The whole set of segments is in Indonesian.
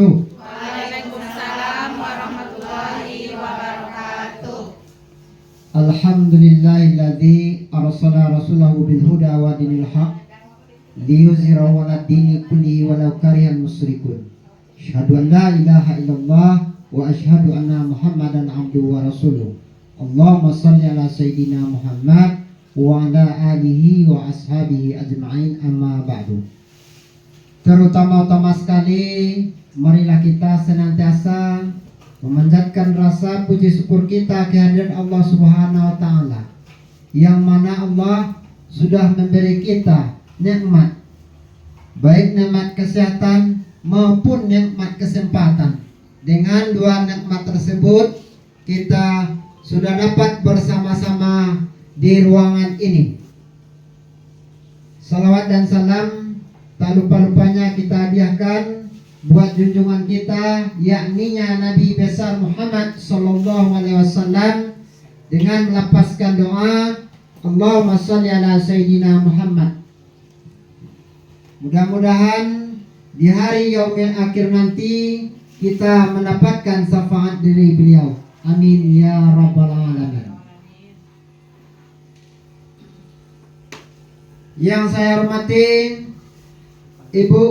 wabarakatuh. Waalaikumsalam warahmatullahi wabarakatuh. Alhamdulillahilladzi arsala rasulahu bil huda wa dinil haq liyuzhirahu 'alad dini kullihi walau karihal musyrikun. Asyhadu an la ilaha illallah wa asyhadu anna Muhammadan abduhu wa rasuluh. Allahumma shalli ala sayyidina Muhammad wa ala alihi wa ashabihi ajma'in, amma ba'du. Terutama sekali, marilah kita senantiasa memanjatkan rasa puji syukur kita kehadirat Allah Subhanahu wa taala, yang mana Allah sudah memberi kita nikmat, baik nikmat kesehatan maupun nikmat kesempatan. Dengan dua nikmat tersebut kita sudah dapat bersama-sama di ruangan ini. Salawat dan salam tak lupa-lupanya kita hadiahkan buat junjungan kita, yakninya Nabi besar Muhammad sallallahu alaihi wasallam, dengan melapaskan doa Allahumma shalli ala sayyidina Muhammad. Mudah-mudahan di hari yaumil akhir nanti kita mendapatkan syafaat dari beliau. Amin ya rabbal alamin. Yang saya hormati Ibu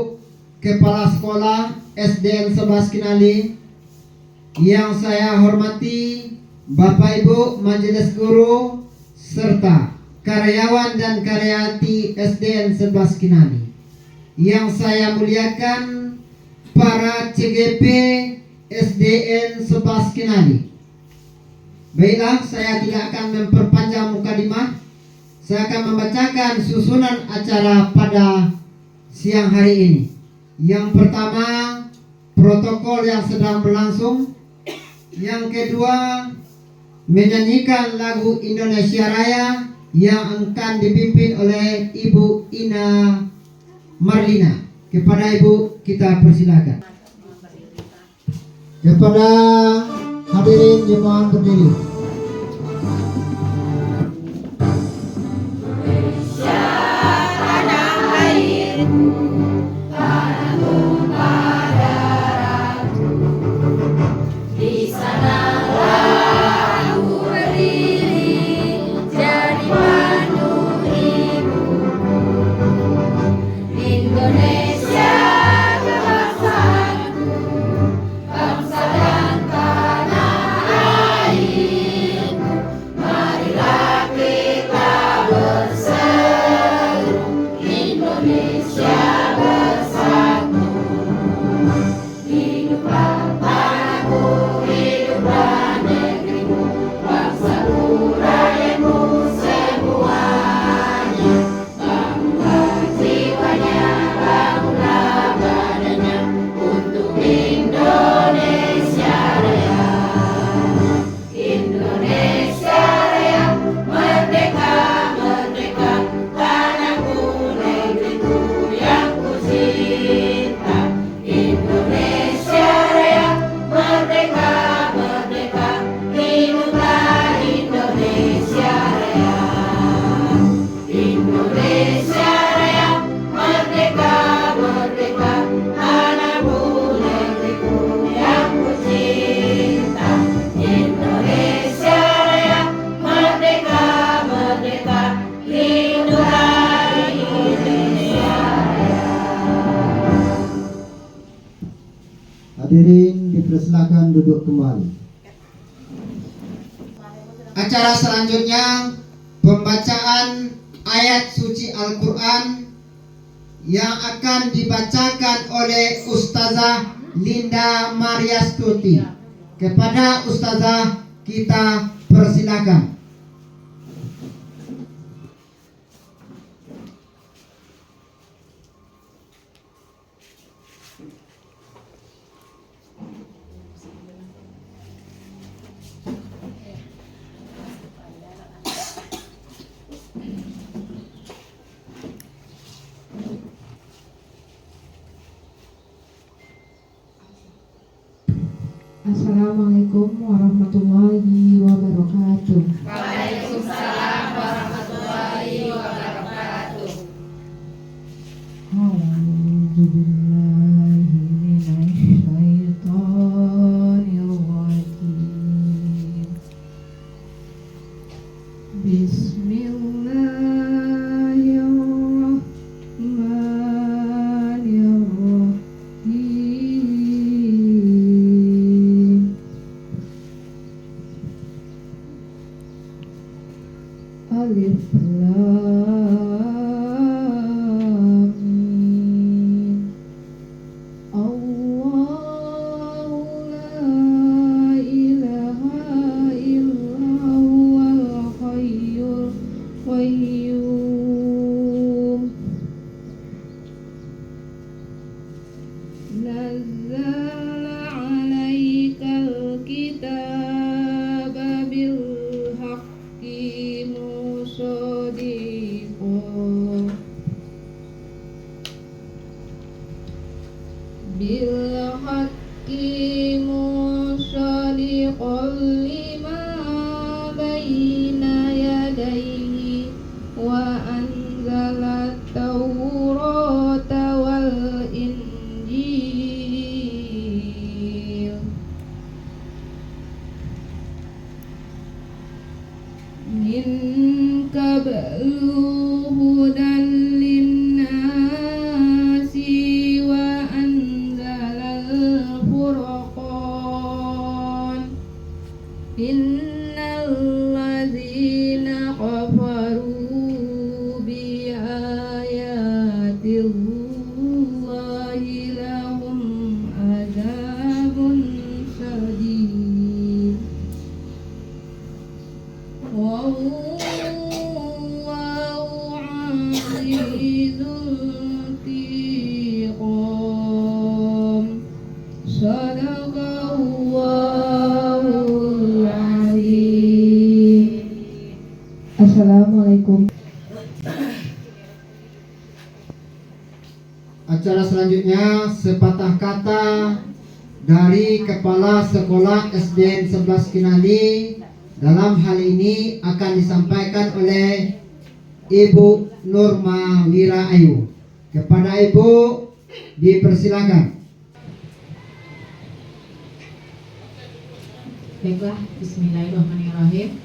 Kepala Sekolah SDN 11 Kinali, yang saya hormati Bapak Ibu Majelis Guru serta karyawan dan karyawati SDN 11 Kinali, yang saya muliakan para CGP SDN 11 Kinali. Baiklah, saya tidak akan memperpanjang mukadimah. Saya akan membacakan susunan acara pada siang hari ini. Yang pertama, protokol yang sedang berlangsung. Yang kedua, menyanyikan lagu Indonesia Raya yang akan dipimpin oleh Ibu Ina Marlina. Kepada Ibu kita persilakan. Kepada hadirin jemaah berdiri. Hadirin dipersilakan duduk kembali. Acara selanjutnya pembacaan ayat suci Al-Quran yang akan dibacakan oleh Ustazah Linda Mariastuti. Kepada Ustazah kita persilakan. Assalamualaikum warahmatullahi wabarakatuh. Waalaikumsalam warahmatullahi wabarakatuh. A'udzubillahi minasyaitonir alaikal kitaba bil haqqi musaddiqan lima baina yadayhi wa anzala tawrata wal injil min qablu hudan linnasi wa anzalal furqan innal ladzina kafaru bi ayatillahi lahum adzabun syadid wallahu azizun intiqam. Sadaqallahul azim. Assalamualaikum. Acara selanjutnya sepatah kata dari Kepala Sekolah SDN 11 Kinali. Dalam hal ini akan disampaikan oleh Ibu Nurma Wira Ayu. Kepada Ibu dipersilakan. Baiklah, bismillahirrahmanirrahim.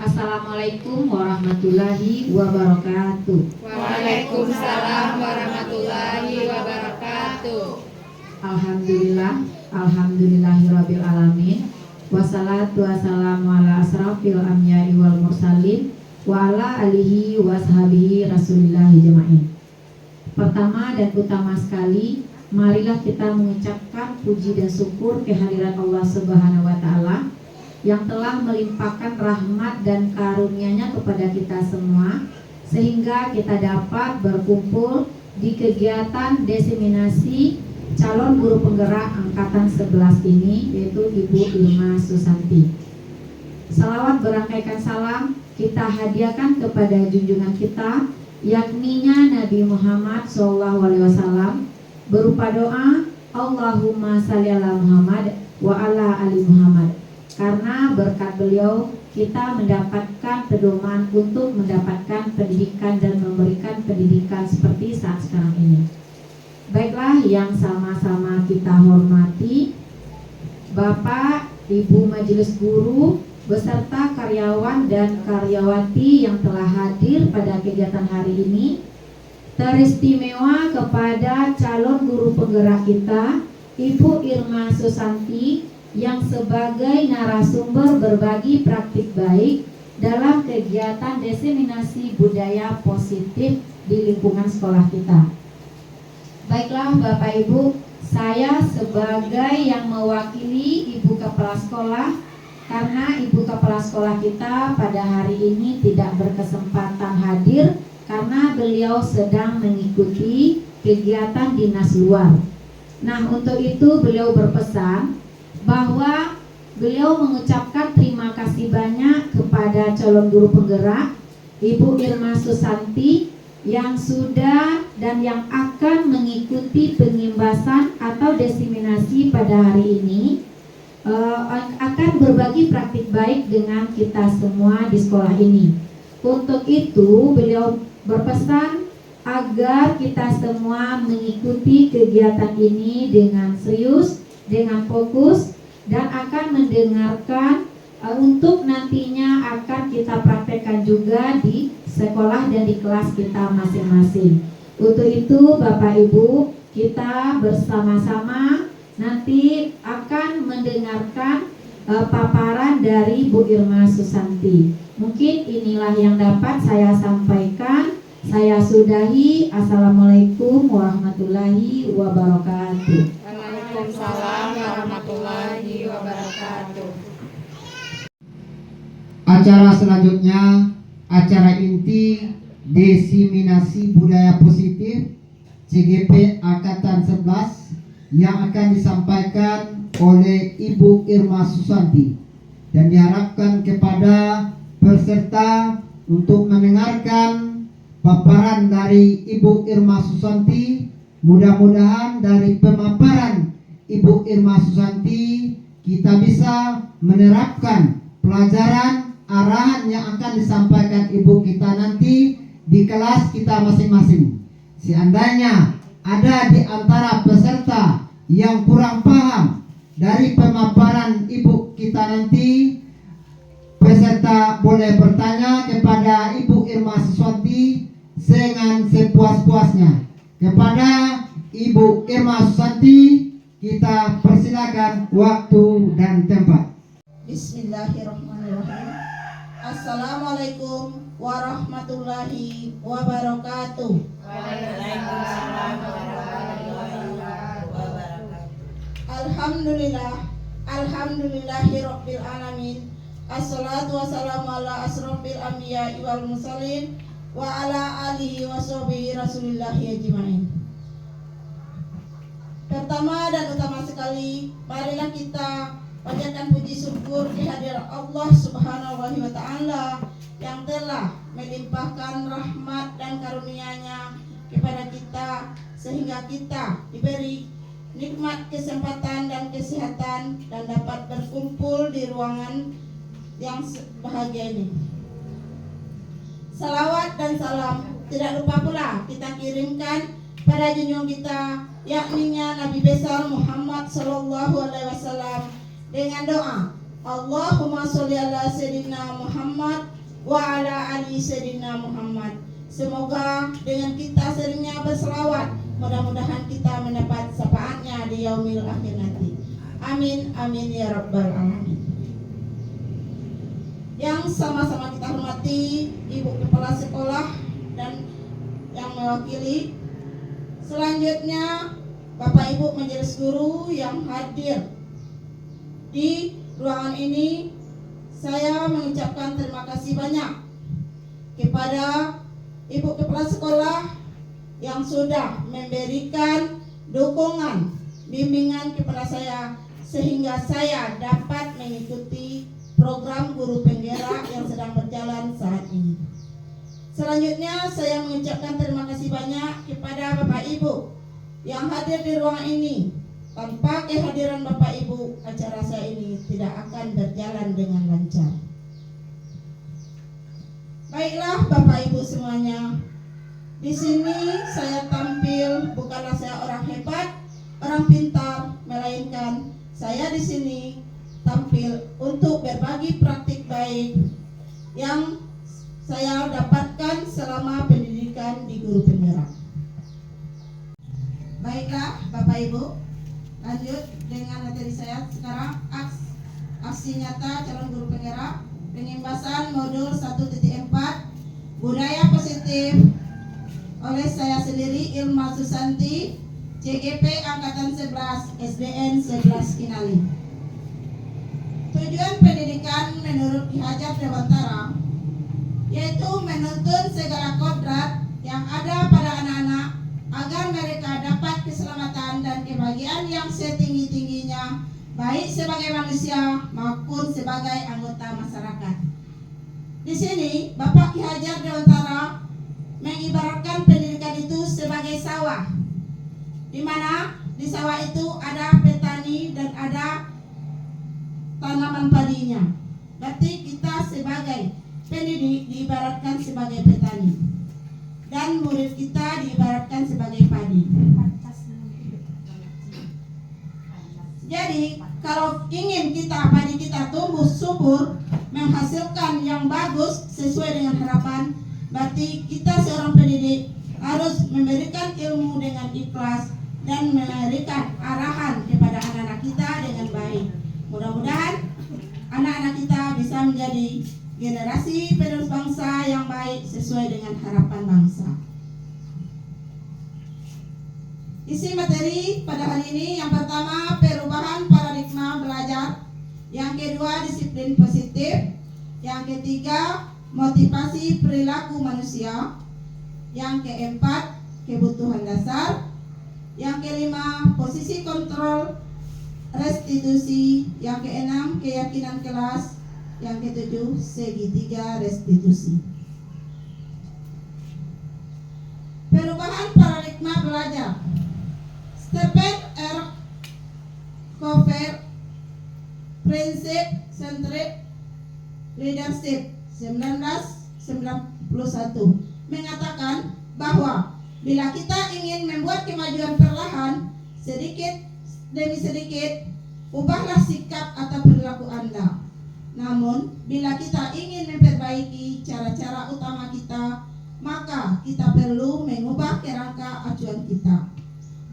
Assalamualaikum warahmatullahi wabarakatuh. Waalaikumsalam warahmatullahi wabarakatuh. Alhamdulillahirabbil alamin. Wassalatu wassalamu ala asrafil anbiya'i wal mursalin wa ala alihi wa sahbihi rasulillahi jema'in. Pertama dan utama sekali, marilah kita mengucapkan puji dan syukur kehadirat Allah Subhanahu wa taala yang telah melimpahkan rahmat dan karunia-Nya kepada kita semua sehingga kita dapat berkumpul di kegiatan diseminasi calon guru penggerak angkatan 11 ini, yaitu Ibu Irma Susanti. Salawat berangkaikan salam kita hadiahkan kepada junjungan kita, yakninya Nabi Muhammad SAW, berupa doa Allahumma shalli ala Muhammad wa ala ali Muhammad. Karena berkat beliau kita mendapatkan pedoman untuk mendapatkan pendidikan dan memberikan pendidikan seperti saat sekarang ini. Baiklah, yang sama-sama kita hormati Bapak, Ibu Majelis Guru beserta karyawan dan karyawati yang telah hadir pada kegiatan hari ini. Teristimewa kepada calon guru penggerak kita, Ibu Irma Susanti, yang sebagai narasumber berbagi praktik baik dalam kegiatan diseminasi budaya positif di lingkungan sekolah kita. Baiklah Bapak Ibu, saya sebagai yang mewakili Ibu Kepala Sekolah, karena Ibu Kepala Sekolah kita pada hari ini tidak berkesempatan hadir karena beliau sedang mengikuti kegiatan dinas luar. Nah, untuk itu beliau berpesan bahwa beliau mengucapkan terima kasih banyak kepada calon guru penggerak Ibu Irma Susanti yang sudah dan yang akan mengikuti pengimbasan atau diseminasi pada hari ini, akan berbagi praktik baik dengan kita semua di sekolah ini. Untuk itu beliau berpesan agar kita semua mengikuti kegiatan ini dengan serius, dengan fokus, dan akan mendengarkan untuk nantinya akan kita praktekkan juga di sekolah dan di kelas kita masing-masing. Untuk itu Bapak Ibu, kita bersama-sama nanti akan mendengarkan paparan dari Bu Irma Susanti. Mungkin inilah yang dapat saya sampaikan. Saya sudahi. Assalamualaikum warahmatullahi wabarakatuh. Waalaikumsalam warahmatullahi wabarakatuh. Acara selanjutnya, acara inti diseminasi budaya positif CGP Angkatan 11 yang akan disampaikan oleh Ibu Irma Susanti, dan diharapkan kepada peserta untuk mendengarkan paparan dari Ibu Irma Susanti. Mudah-mudahan dari pemaparan Ibu Irma Susanti kita bisa menerapkan pelajaran arahan yang akan disampaikan Ibu kita nanti di kelas kita masing-masing. Seandainya ada di antara peserta yang kurang paham dari pemaparan Ibu kita nanti, peserta boleh bertanya kepada Ibu Irma Susanti dengan sepuas-puasnya. Kepada Ibu Irma Susanti kita persilakan waktu dan tempat. Bismillahirrahmanirrahim. Assalamualaikum warahmatullahi wabarakatuh. Waalaikumsalam warahmatullahi wabarakatuh. Alhamdulillahirabbil alamin. Assalatu wassalamu ala asrofil anbiya'i wal mursalin wa ala alihi wa sahbihi rasulillahi ajma'in. Pertama dan utama sekali, marilah kita panjatkan puji syukur kehadiran Allah Subhanahu wa Ta'ala yang telah melimpahkan rahmat dan karunia-Nya kepada kita, sehingga kita diberi nikmat kesempatan dan kesehatan dan dapat berkumpul di ruangan yang bahagia ini. Salawat dan salam tidak lupa pula kita kirimkan pada junjungan kita, yakninya Nabi besar Muhammad sallallahu alaihi wasallam, dengan doa Allahumma sholli ala sayyidina Muhammad wa ala ali sayyidina Muhammad. Semoga dengan kita seringnya berselawat, mudah-mudahan kita mendapat syafaatnya di yaumil akhir nanti. Amin amin ya rabbal alamin. Yang sama-sama kita hormati Ibu Kepala Sekolah dan yang mewakili. Selanjutnya Bapak Ibu Majelis Guru yang hadir di ruangan ini, saya mengucapkan terima kasih banyak kepada Ibu Kepala Sekolah yang sudah memberikan dukungan, bimbingan kepada saya, sehingga saya dapat mengikuti program guru penggerak yang sedang berjalan saat ini. Selanjutnya saya mengucapkan terima kasih banyak kepada Bapak Ibu yang hadir di ruang ini. Tanpa kehadiran Bapak Ibu, acara saya ini tidak akan berjalan dengan lancar. Baiklah Bapak Ibu semuanya, di sini saya tampil bukanlah saya orang hebat, orang pintar, melainkan saya di sini tampil untuk berbagi praktik baik yang saya dapatkan selama pendidikan di guru penggerak. Baiklah Bapak Ibu, lanjut dengan materi saya sekarang, aksi nyata calon guru penggerak, pengimbasan modul 1.4 budaya positif oleh saya sendiri Irma Susanti, CGP Angkatan 11 SDN 11 Kinali. Tujuan pendidikan menurut Ki Hajar Dewantara yaitu menuntun segala kodrat yang ada pada anak-anak agar mereka dapat keselamatan dan kebahagiaan yang setinggi-tingginya, baik sebagai manusia maupun sebagai anggota masyarakat. Di sini Bapak Ki Hajar Dewantara mengibaratkan pendidikan itu sebagai sawah, di mana di sawah itu ada petani dan ada tanaman padinya. Berarti kita sebagai pendidik diibaratkan sebagai petani dan murid kita diibaratkan sebagai padi. Jadi kalau ingin padi kita tumbuh subur, menghasilkan yang bagus sesuai dengan harapan, berarti kita seorang pendidik harus memberikan ilmu dengan ikhlas dan memberikan arahan kepada anak-anak kita dengan baik. Mudah-mudahan anak-anak kita bisa menjadi generasi penerus bangsa yang baik sesuai dengan harapan bangsa. Isi materi pada hari ini, yang pertama perubahan paradigma belajar, yang kedua disiplin positif, yang ketiga motivasi perilaku manusia, yang keempat kebutuhan dasar, Yang kelima, posisi kontrol restitusi. Yang keenam, keyakinan kelas. Yang ketujuh, segitiga restitusi. Perubahan paradigma belajar. Stephen R. Covey, Prinsip Centered Leadership 1991 mengatakan bahwa bila kita ingin membuat kemajuan perlahan, sedikit demi sedikit, ubahlah sikap atau perilaku Anda. Namun, bila kita ingin memperbaiki cara-cara utama kita, maka kita perlu mengubah kerangka acuan kita.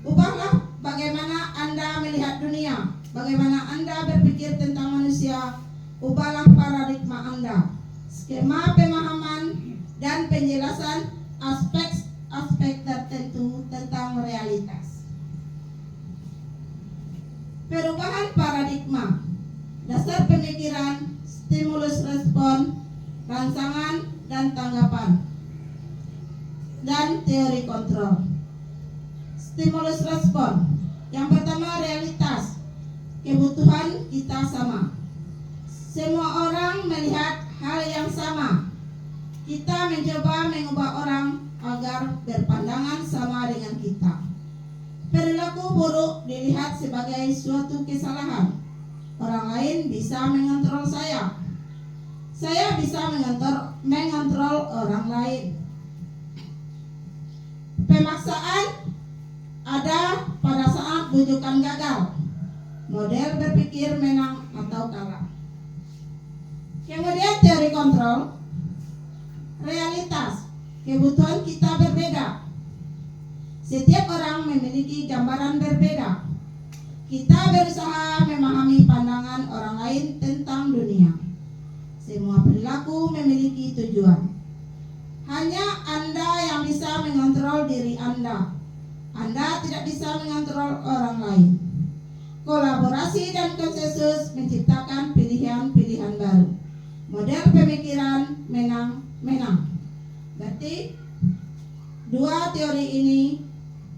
Ubahlah bagaimana Anda melihat dunia, bagaimana Anda berpikir tentang manusia. Ubahlah paradigma Anda, skema pemahaman dan penjelasan aspek-aspek tertentu tentang realitas. Perubahan paradigma, dasar pemikiran, stimulus respon, rangsangan dan tanggapan, dan teori kontrol. Stimulus respon. Yang pertama, realitas. Kebutuhan kita sama. Semua orang melihat hal yang sama. Kita mencoba mengubah orang agar berpandangan sama dengan kita. Perilaku buruk dilihat sebagai suatu kesalahan. Orang lain bisa mengontrol saya. Saya bisa mengontrol orang lain. Pemaksaan ada pada saat bujukan gagal. Model berpikir menang atau kalah. Kemudian teori kontrol. Realitas. Kebutuhan kita berbeda. Setiap orang memiliki gambaran berbeda. Kita berusaha memahami pandangan orang lain tentang dunia. Semua perilaku memiliki tujuan. Hanya Anda yang bisa mengontrol diri Anda. Anda tidak bisa mengontrol orang lain. Kolaborasi dan konsensus menciptakan pilihan-pilihan baru. Model pemikiran menang-menang. Berarti dua teori ini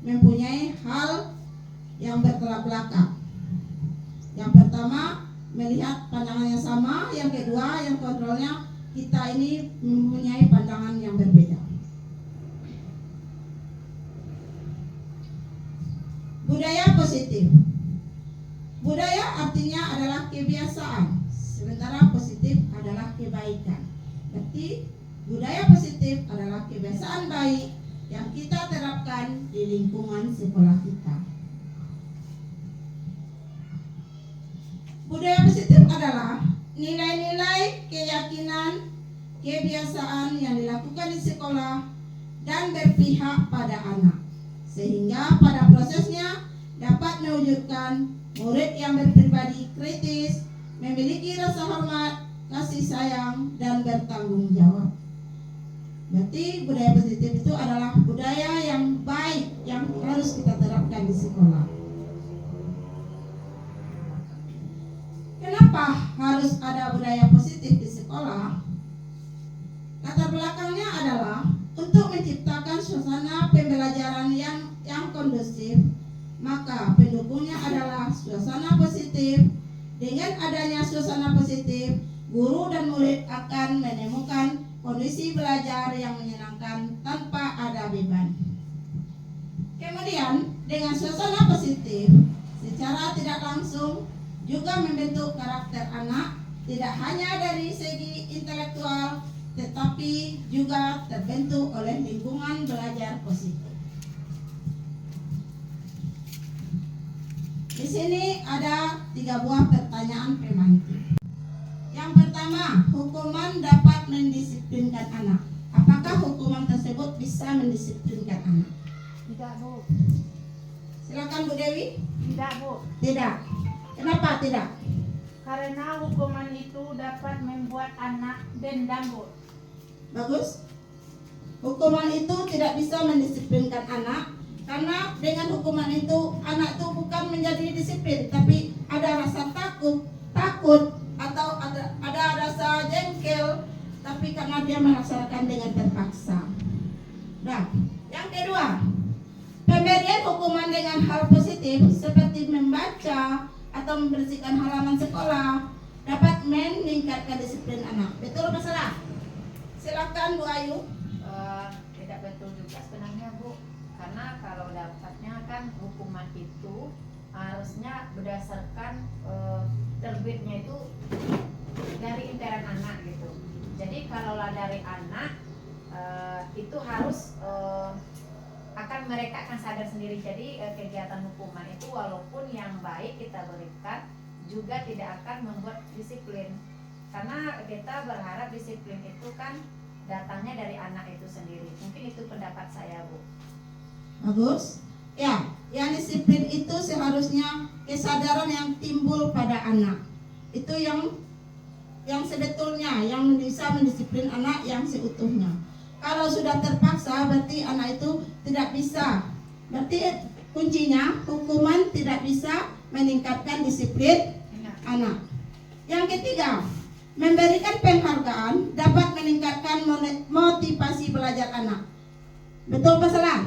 mempunyai hal yang bertolak belakang. Yang pertama, melihat pandangan yang sama. Yang kedua, yang kontrolnya kita ini mempunyai pandangan yang berbeda. Budaya positif. Budaya artinya adalah kebiasaan, sementara positif adalah kebaikan. Berarti budaya positif adalah kebiasaan baik yang kita terapkan di lingkungan sekolah kita. Budaya positif adalah nilai-nilai, keyakinan, kebiasaan yang dilakukan di sekolah dan berpihak pada anak, sehingga pada prosesnya dapat mewujudkan murid yang berpribadi kritis, memiliki rasa hormat, kasih sayang, dan bertanggung jawab. Berarti budaya positif itu adalah budaya yang baik yang harus kita terapkan di sekolah. Kenapa harus ada budaya positif di sekolah? Latar belakangnya adalah untuk menciptakan suasana pembelajaran yang kondusif. Maka pendukungnya adalah suasana positif. Dengan adanya suasana positif, guru dan murid akan menemukan kondisi belajar yang menyenangkan tanpa ada beban. Kemudian, dengan suasana positif, secara tidak langsung juga membentuk karakter anak, tidak hanya dari segi intelektual, tetapi juga terbentuk oleh lingkungan belajar positif. Di sini ada 3 buah pertanyaan premantif. Yang pertama, hukuman dapat mendisiplinkan anak. Apakah hukuman tersebut bisa mendisiplinkan anak? Tidak, Bu. Silakan Bu Dewi. Tidak, Bu. Tidak. Kenapa tidak? Karena hukuman itu dapat membuat anak dendam, Bu. Bagus. Hukuman itu tidak bisa mendisiplinkan anak, karena dengan hukuman itu anak itu bukan menjadi disiplin, tapi ada rasa takut atau ada rasa jengkel, tapi karena dia melaksanakan dengan terpaksa. Nah, yang kedua, pemberian hukuman dengan dengan hal positif seperti membaca atau membersihkan halaman sekolah dapat meningkatkan disiplin anak. Betul apa salah? Silakan Bu Ayu. Tidak betul juga sebenarnya Bu, karena kalau dapatnya kan hukuman itu harusnya berdasarkan terbitnya itu dari imperan anak gitu. Jadi kalaulah dari anak itu harus akan mereka akan sadar sendiri. Jadi kegiatan hukuman itu walaupun yang baik kita berikan juga tidak akan membuat disiplin, karena kita berharap disiplin itu kan datangnya dari anak itu sendiri. Mungkin itu pendapat saya Bu. Bagus. Ya, yang disiplin itu seharusnya kesadaran yang timbul pada anak. Itu yang sebetulnya yang bisa mendisiplin anak yang seutuhnya. Kalau sudah terpaksa berarti anak itu tidak bisa. Berarti kuncinya hukuman tidak bisa meningkatkan disiplin anak. Yang ketiga, memberikan penghargaan dapat meningkatkan motivasi belajar anak. Betul apa salah?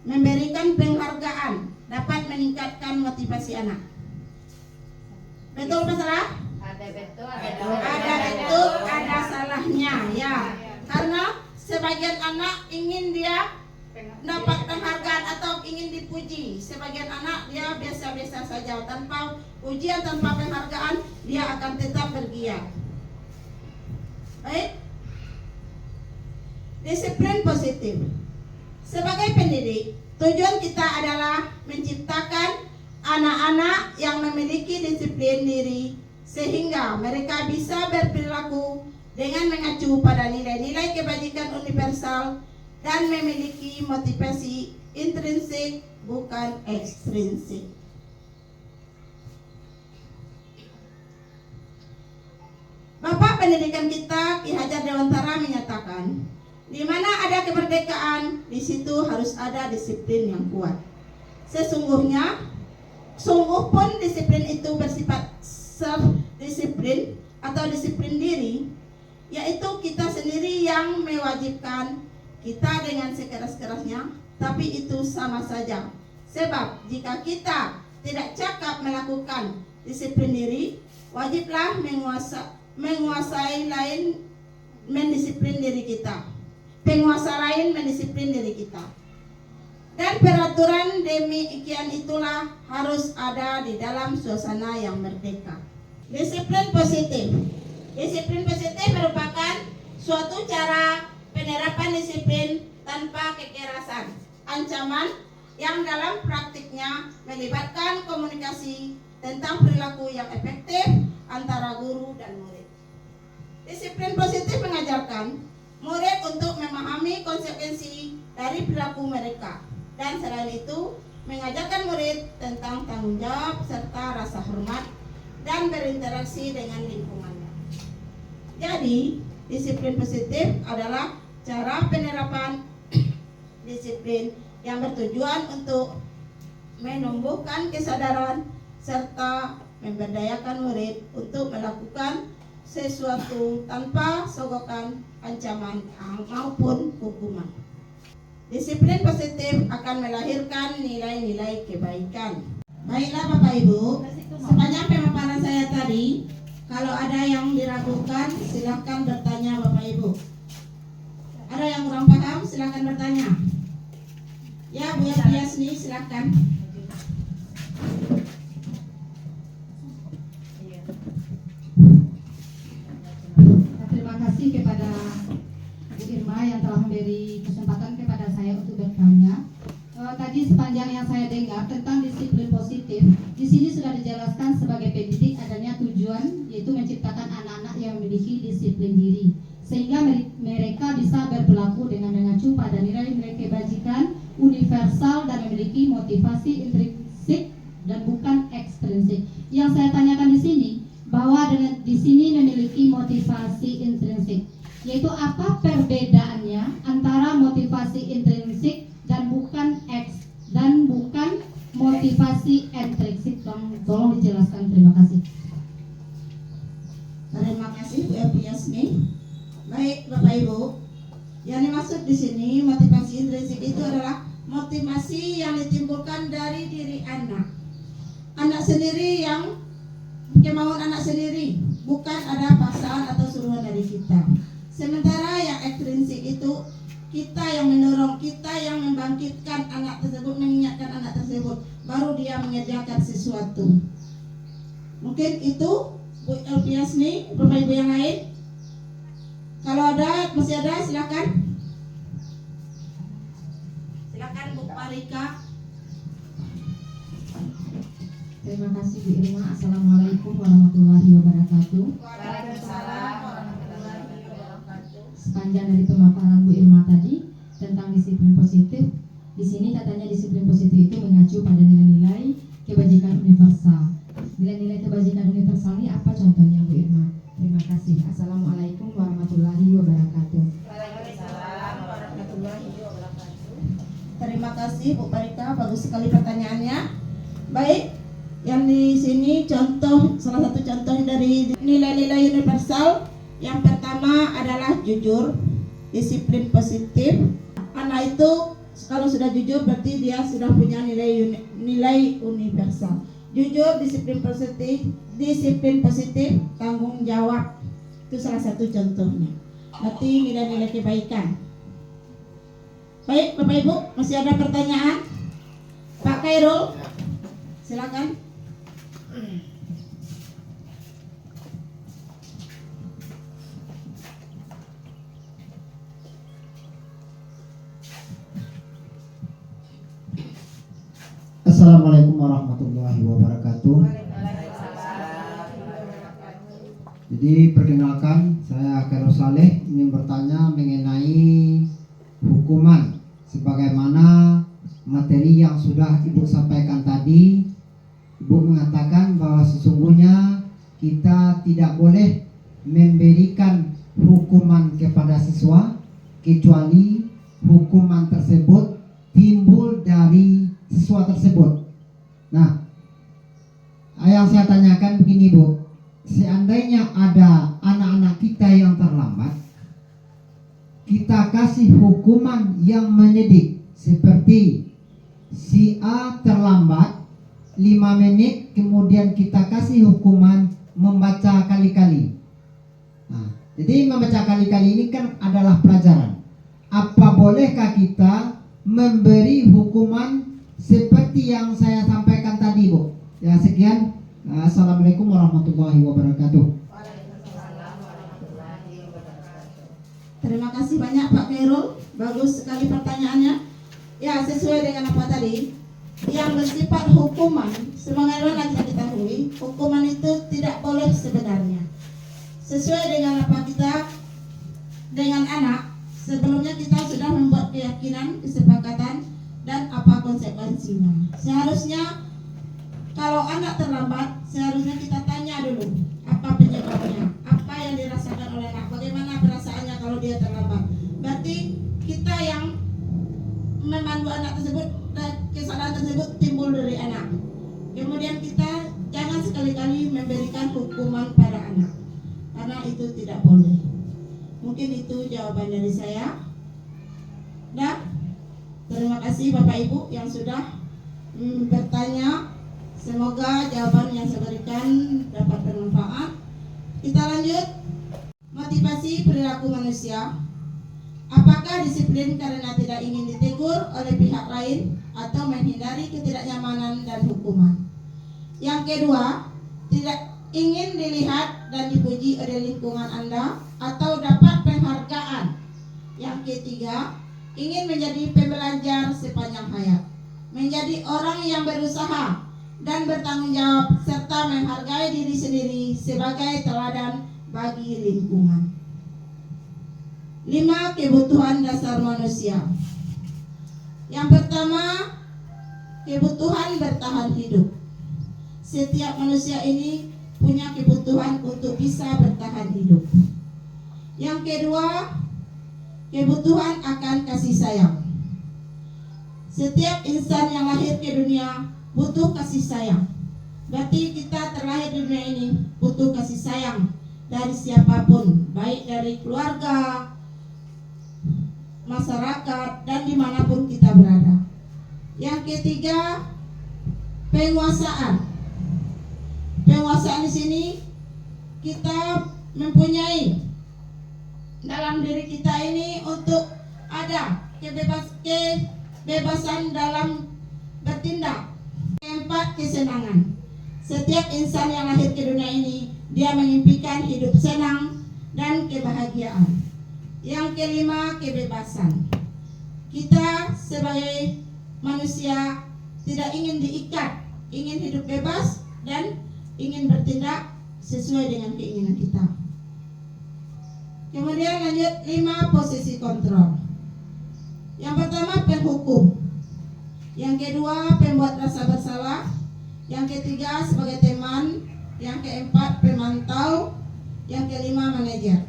Memberikan penghargaan dapat meningkatkan motivasi anak. Betul apa salah? Ada betul, Ada betul, ada salahnya ya. Karena sebagian anak ingin dia dapat penghargaan atau ingin dipuji. Sebagian anak dia biasa-biasa saja, tanpa ujian, tanpa penghargaan dia akan tetap bergiat. Baik. Disiplin positif. Sebagai pendidik, tujuan kita adalah menciptakan anak-anak yang memiliki disiplin diri sehingga mereka bisa berperilaku dengan mengacu pada nilai-nilai kebajikan universal dan memiliki motivasi intrinsik bukan ekstrinsik. Bapak pendidikan kita Ki Hajar Dewantara menyatakan, di mana ada kemerdekaan, di situ harus ada disiplin yang kuat. Sungguh pun disiplin itu bersifat self-disiplin atau disiplin diri, yaitu kita sendiri yang mewajibkan kita dengan sekeras-kerasnya, tapi itu sama saja. Sebab jika kita tidak cakap melakukan disiplin diri, wajiblah menguasai lain mendisiplin diri kita. Penguasa lain mendisiplin diri kita. Dan peraturan demikian itulah harus ada di dalam suasana yang merdeka. Disiplin positif. Disiplin positif merupakan suatu cara penerapan disiplin tanpa kekerasan, ancaman yang dalam praktiknya melibatkan komunikasi tentang perilaku yang efektif antara guru dan murid. Disiplin positif mengajarkan murid untuk memahami konsekuensi dari perilaku mereka, dan selain itu mengajarkan murid tentang tanggung jawab serta rasa hormat dan berinteraksi dengan lingkungannya. Jadi, disiplin positif adalah cara penerapan disiplin yang bertujuan untuk menumbuhkan kesadaran serta memberdayakan murid untuk melakukan sesuatu tanpa sogokan, ancaman maupun hukuman. Disiplin positif akan melahirkan nilai-nilai kebaikan. Baiklah Bapak Ibu, sepanjang pemaparan saya tadi, kalau ada yang diragukan silakan bertanya Bapak Ibu. Ada yang kurang paham silakan bertanya. Ya Bu Yasni silakan. Terima kasih kepada Bu Irma yang telah memberi kesempatan kepada saya untuk bertanya. Tadi sepanjang yang saya dengar tentang disiplin positif, di sini sudah dijelaskan sebagai pendidik adanya tujuan yaitu menciptakan anak-anak yang memiliki disiplin diri, sehingga mereka bisa berperilaku dengan mengacu pada nilai-nilai kebajikan universal dan memiliki motivasi intrinsik dan bukan ekstrinsik. Yang saya tanyakan di sini bahwa di sini memiliki motivasi intrinsik, yaitu apa perbedaannya antara motivasi intrinsik dan bukan motivasi intrinsik? Tolong dijelaskan. Terima kasih. Terima kasih Bu Yasni. Baik Bapak Ibu, yang dimaksud di sini motivasi intrinsik itu adalah motivasi yang ditimbulkan dari diri anak. Anak sendiri yang kemauan anak sendiri, bukan ada paksaan atau suruhan dari kita. Sementara yang ekstrinsik itu kita yang mendorong, kita yang membangkitkan anak tersebut, mengingatkan anak tersebut, baru dia mengerjakan sesuatu. Mungkin itu Bu Elpiasni, Bapak Ibu yang lain. Kalau ada, masih ada, silakan. Silakan Bu Parika. Terima kasih Bu Irma. Assalamualaikum warahmatullahi wabarakatuh. Waalaikumsalam warahmatullahi wabarakatuh. Sepanjang dari pemaparan Bu Irma tadi tentang disiplin positif, di sini katanya disiplin positif itu mengacu pada nilai-nilai kebajikan universal. Nilai-nilai kebajikan universal ini apa contohnya Bu Irma? Terima kasih. Assalamualaikum warahmatullahi wabarakatuh. Waalaikumsalam warahmatullahi wabarakatuh. Terima kasih Bu Parika, bagus sekali pertanyaannya. Baik, yang di sini contoh, salah satu contoh dari nilai-nilai universal. Yang pertama adalah jujur, disiplin positif. Anak itu kalau sudah jujur berarti dia sudah punya nilai universal. Jujur, disiplin positif, tanggung jawab. Itu salah satu contohnya. Berarti nilai-nilai kebaikan. Baik, Bapak Ibu, masih ada pertanyaan? Pak Khairul, silakan. Assalamualaikum warahmatullahi wabarakatuh. Jadi perkenalkan, saya Khairul Saleh ingin bertanya mengenai hukuman sebagaimana materi yang sudah Ibu sampaikan tadi. Ibu mengatakan bahwa sesungguhnya kita tidak boleh memberikan hukuman kepada siswa kecuali hukuman tersebut timbul dari siswa tersebut. Nah, yang saya tanyakan begini Bu, seandainya ada anak-anak kita yang terlambat, kita kasih hukuman yang mendidik, seperti si A terlambat 5 menit, kemudian kita kasih hukuman membaca kali-kali. Nah, jadi membaca kali-kali ini kan adalah pelajaran. Apa bolehkah kita memberi hukuman seperti yang saya sampaikan tadi Bu? Ya, sekian. Assalamualaikum warahmatullahi wabarakatuh. Waalaikumsalam warahmatullahi wabarakatuh. Terima kasih banyak Pak Khairul, bagus sekali pertanyaannya. Ya, sesuai dengan apa tadi, yang bersifat hukuman, sebagaimana kita ketahui, hukuman itu tidak boleh sebenarnya. Sesuai dengan apa kita dengan anak, sebelumnya kita sudah membuat keyakinan, kesepakatan, dan apa konsekuensinya. Seharusnya kalau anak terlambat, seharusnya kita tanya dulu apa penyebabnya, apa yang dirasakan oleh anak, bagaimana perasaannya kalau dia terlambat. Berarti kita yang memandu anak tersebut dan kesalahan tersebut timbul dari anak. Kemudian kita jangan sekali-kali memberikan hukuman pada anak, karena itu tidak boleh. Mungkin itu jawaban dari saya. Dan terima kasih Bapak Ibu yang sudah bertanya. Semoga jawaban yang saya berikan dapat bermanfaat. Kita lanjut. Motivasi perilaku manusia. Apakah disiplin karena tidak ingin ditegur oleh pihak lain atau menghindari ketidaknyamanan dan hukuman? Yang kedua, tidak ingin dilihat dan dipuji oleh lingkungan Anda atau dapat penghargaan. Yang ketiga, ingin menjadi pembelajar sepanjang hayat, menjadi orang yang berusaha dan bertanggung jawab serta menghargai diri sendiri sebagai teladan bagi lingkungan. 5 kebutuhan dasar manusia. Yang pertama, kebutuhan bertahan hidup. Setiap manusia ini punya kebutuhan untuk bisa bertahan hidup. Yang kedua, kebutuhan akan kasih sayang. Setiap insan yang lahir ke dunia butuh kasih sayang. Berarti kita terlahir di dunia ini butuh kasih sayang dari siapapun, baik dari keluarga, masyarakat, dan dimanapun kita berada. Yang ketiga, penguasaan. Penguasaan di sini kita mempunyai dalam diri kita ini untuk ada kebebasan dalam bertindak. Keempat, kesenangan. Setiap insan yang lahir ke dunia ini, dia mengimpikan hidup senang dan kebahagiaan. Yang kelima, kebebasan. Kita sebagai manusia tidak ingin diikat, ingin hidup bebas dan ingin bertindak sesuai dengan keinginan kita. Kemudian lanjut 5, posisi kontrol. Yang pertama, penghukum. Yang kedua, pembuat rasa bersalah. Yang ketiga, sebagai teman. Yang keempat, pemantau. Yang kelima, manajer.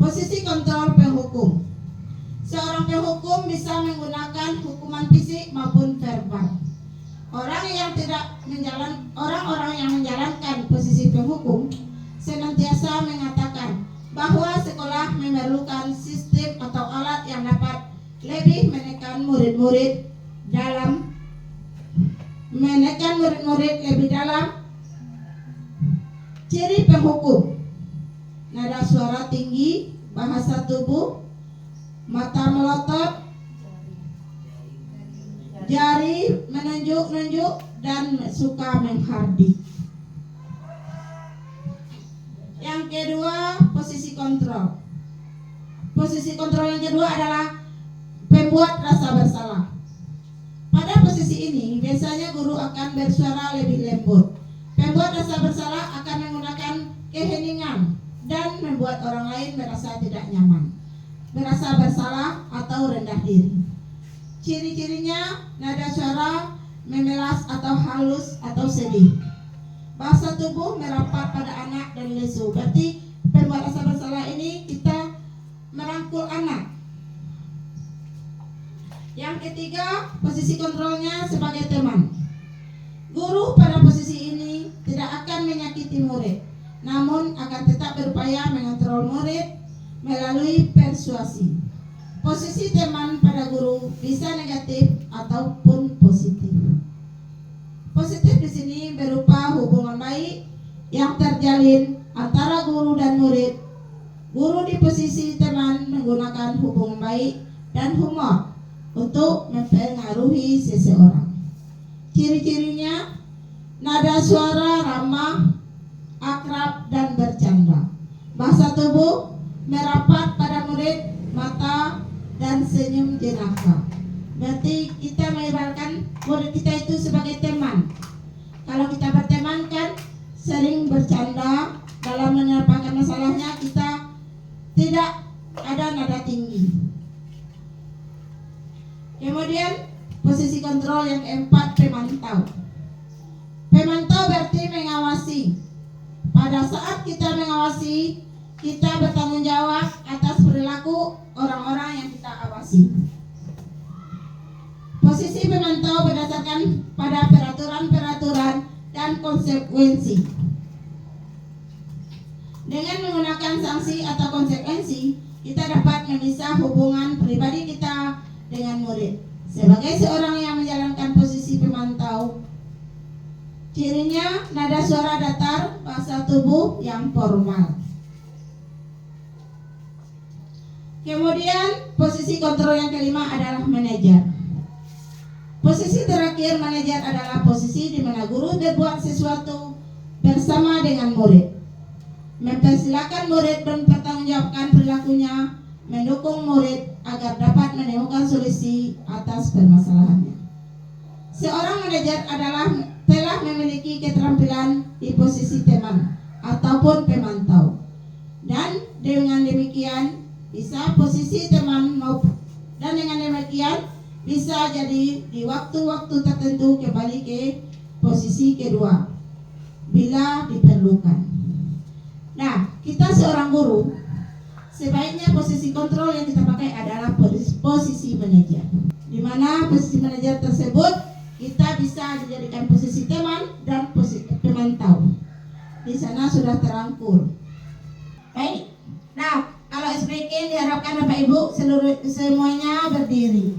Posisi kontrol penghukum. Seorang penghukum bisa menggunakan hukuman fisik maupun verbal. Orang-orang yang menjalankan posisi penghukum senantiasa mengatakan bahwa sekolah memerlukan sistem atau alat yang dapat lebih menekan murid-murid lebih dalam. Ciri penghukum: nada suara tinggi, bahasa tubuh, mata melotot, jari menunjuk-nunjuk, dan suka menghardik. Yang kedua, posisi kontrol. Posisi kontrol yang kedua adalah pembuat rasa bersalah. Pada posisi ini biasanya guru akan bersuara lebih lembut. Pembuat rasa bersalah akan menggunakan keheningan dan membuat orang lain merasa tidak nyaman, merasa bersalah atau rendah diri. Ciri-cirinya: nada suara memelas atau halus atau sedih. Bahasa tubuh merapat pada anak dan lesu. Berarti pembuat rasa bersalah ini kita merangkul anak. Yang ketiga, posisi kontrolnya sebagai teman. Guru pada posisi ini tidak akan menyakiti murid, namun akan tetap berupaya mengontrol murid melalui persuasi. Posisi teman pada guru bisa negatif ataupun positif. Positif di sini berupa hubungan baik yang terjalin antara guru dan murid. Guru di posisi teman menggunakan hubungan baik dan humor untuk mempengaruhi seseorang. Ciri-cirinya: nada suara ramah, akrab, dan bercanda. Bahasa tubuh merapat pada murid, mata, dan senyum jenaka. Berarti kita mengibaratkan murid kita itu sebagai teman. Kalau kita berteman kan sering bercanda, dalam menyampaikan masalahnya kita tidak ada nada tinggi. Kemudian posisi kontrol yang keempat, pemantau. Pemantau berarti mengawasi. Pada saat kita mengawasi, kita bertanggung jawab atas perilaku orang-orang yang kita awasi. Posisi pemantau berdasarkan pada peraturan-peraturan dan konsekuensi. Dengan menggunakan sanksi atau konsekuensi, kita dapat memisah hubungan pribadi kita dengan murid. Sebagai seorang yang menjalankan posisi pemantau, cirinya nada suara datar, bahasa tubuh yang formal. Kemudian posisi kontrol yang kelima adalah manajer. Posisi terakhir manajer adalah posisi di mana guru berbuat sesuatu bersama dengan murid, mempersilahkan murid dan mempertanggungjawabkan perilakunya, mendukung murid agar dapat menemukan solusi atas permasalahannya. Seorang manajer telah memiliki keterampilan di posisi teman ataupun pemantau, dan dengan demikian bisa posisi teman dan dengan demikian bisa jadi di waktu-waktu tertentu kembali ke posisi kedua bila diperlukan. Nah, kita seorang guru sebaiknya posisi kontrol yang kita pakai adalah posisi manajer, di mana posisi manajer tersebut kita bisa dijadikan posisi teman dan posisi pemantau. Di sana sudah terangkul. Baik. Nah, kalau speaking, diharapkan Bapak Ibu semuanya berdiri.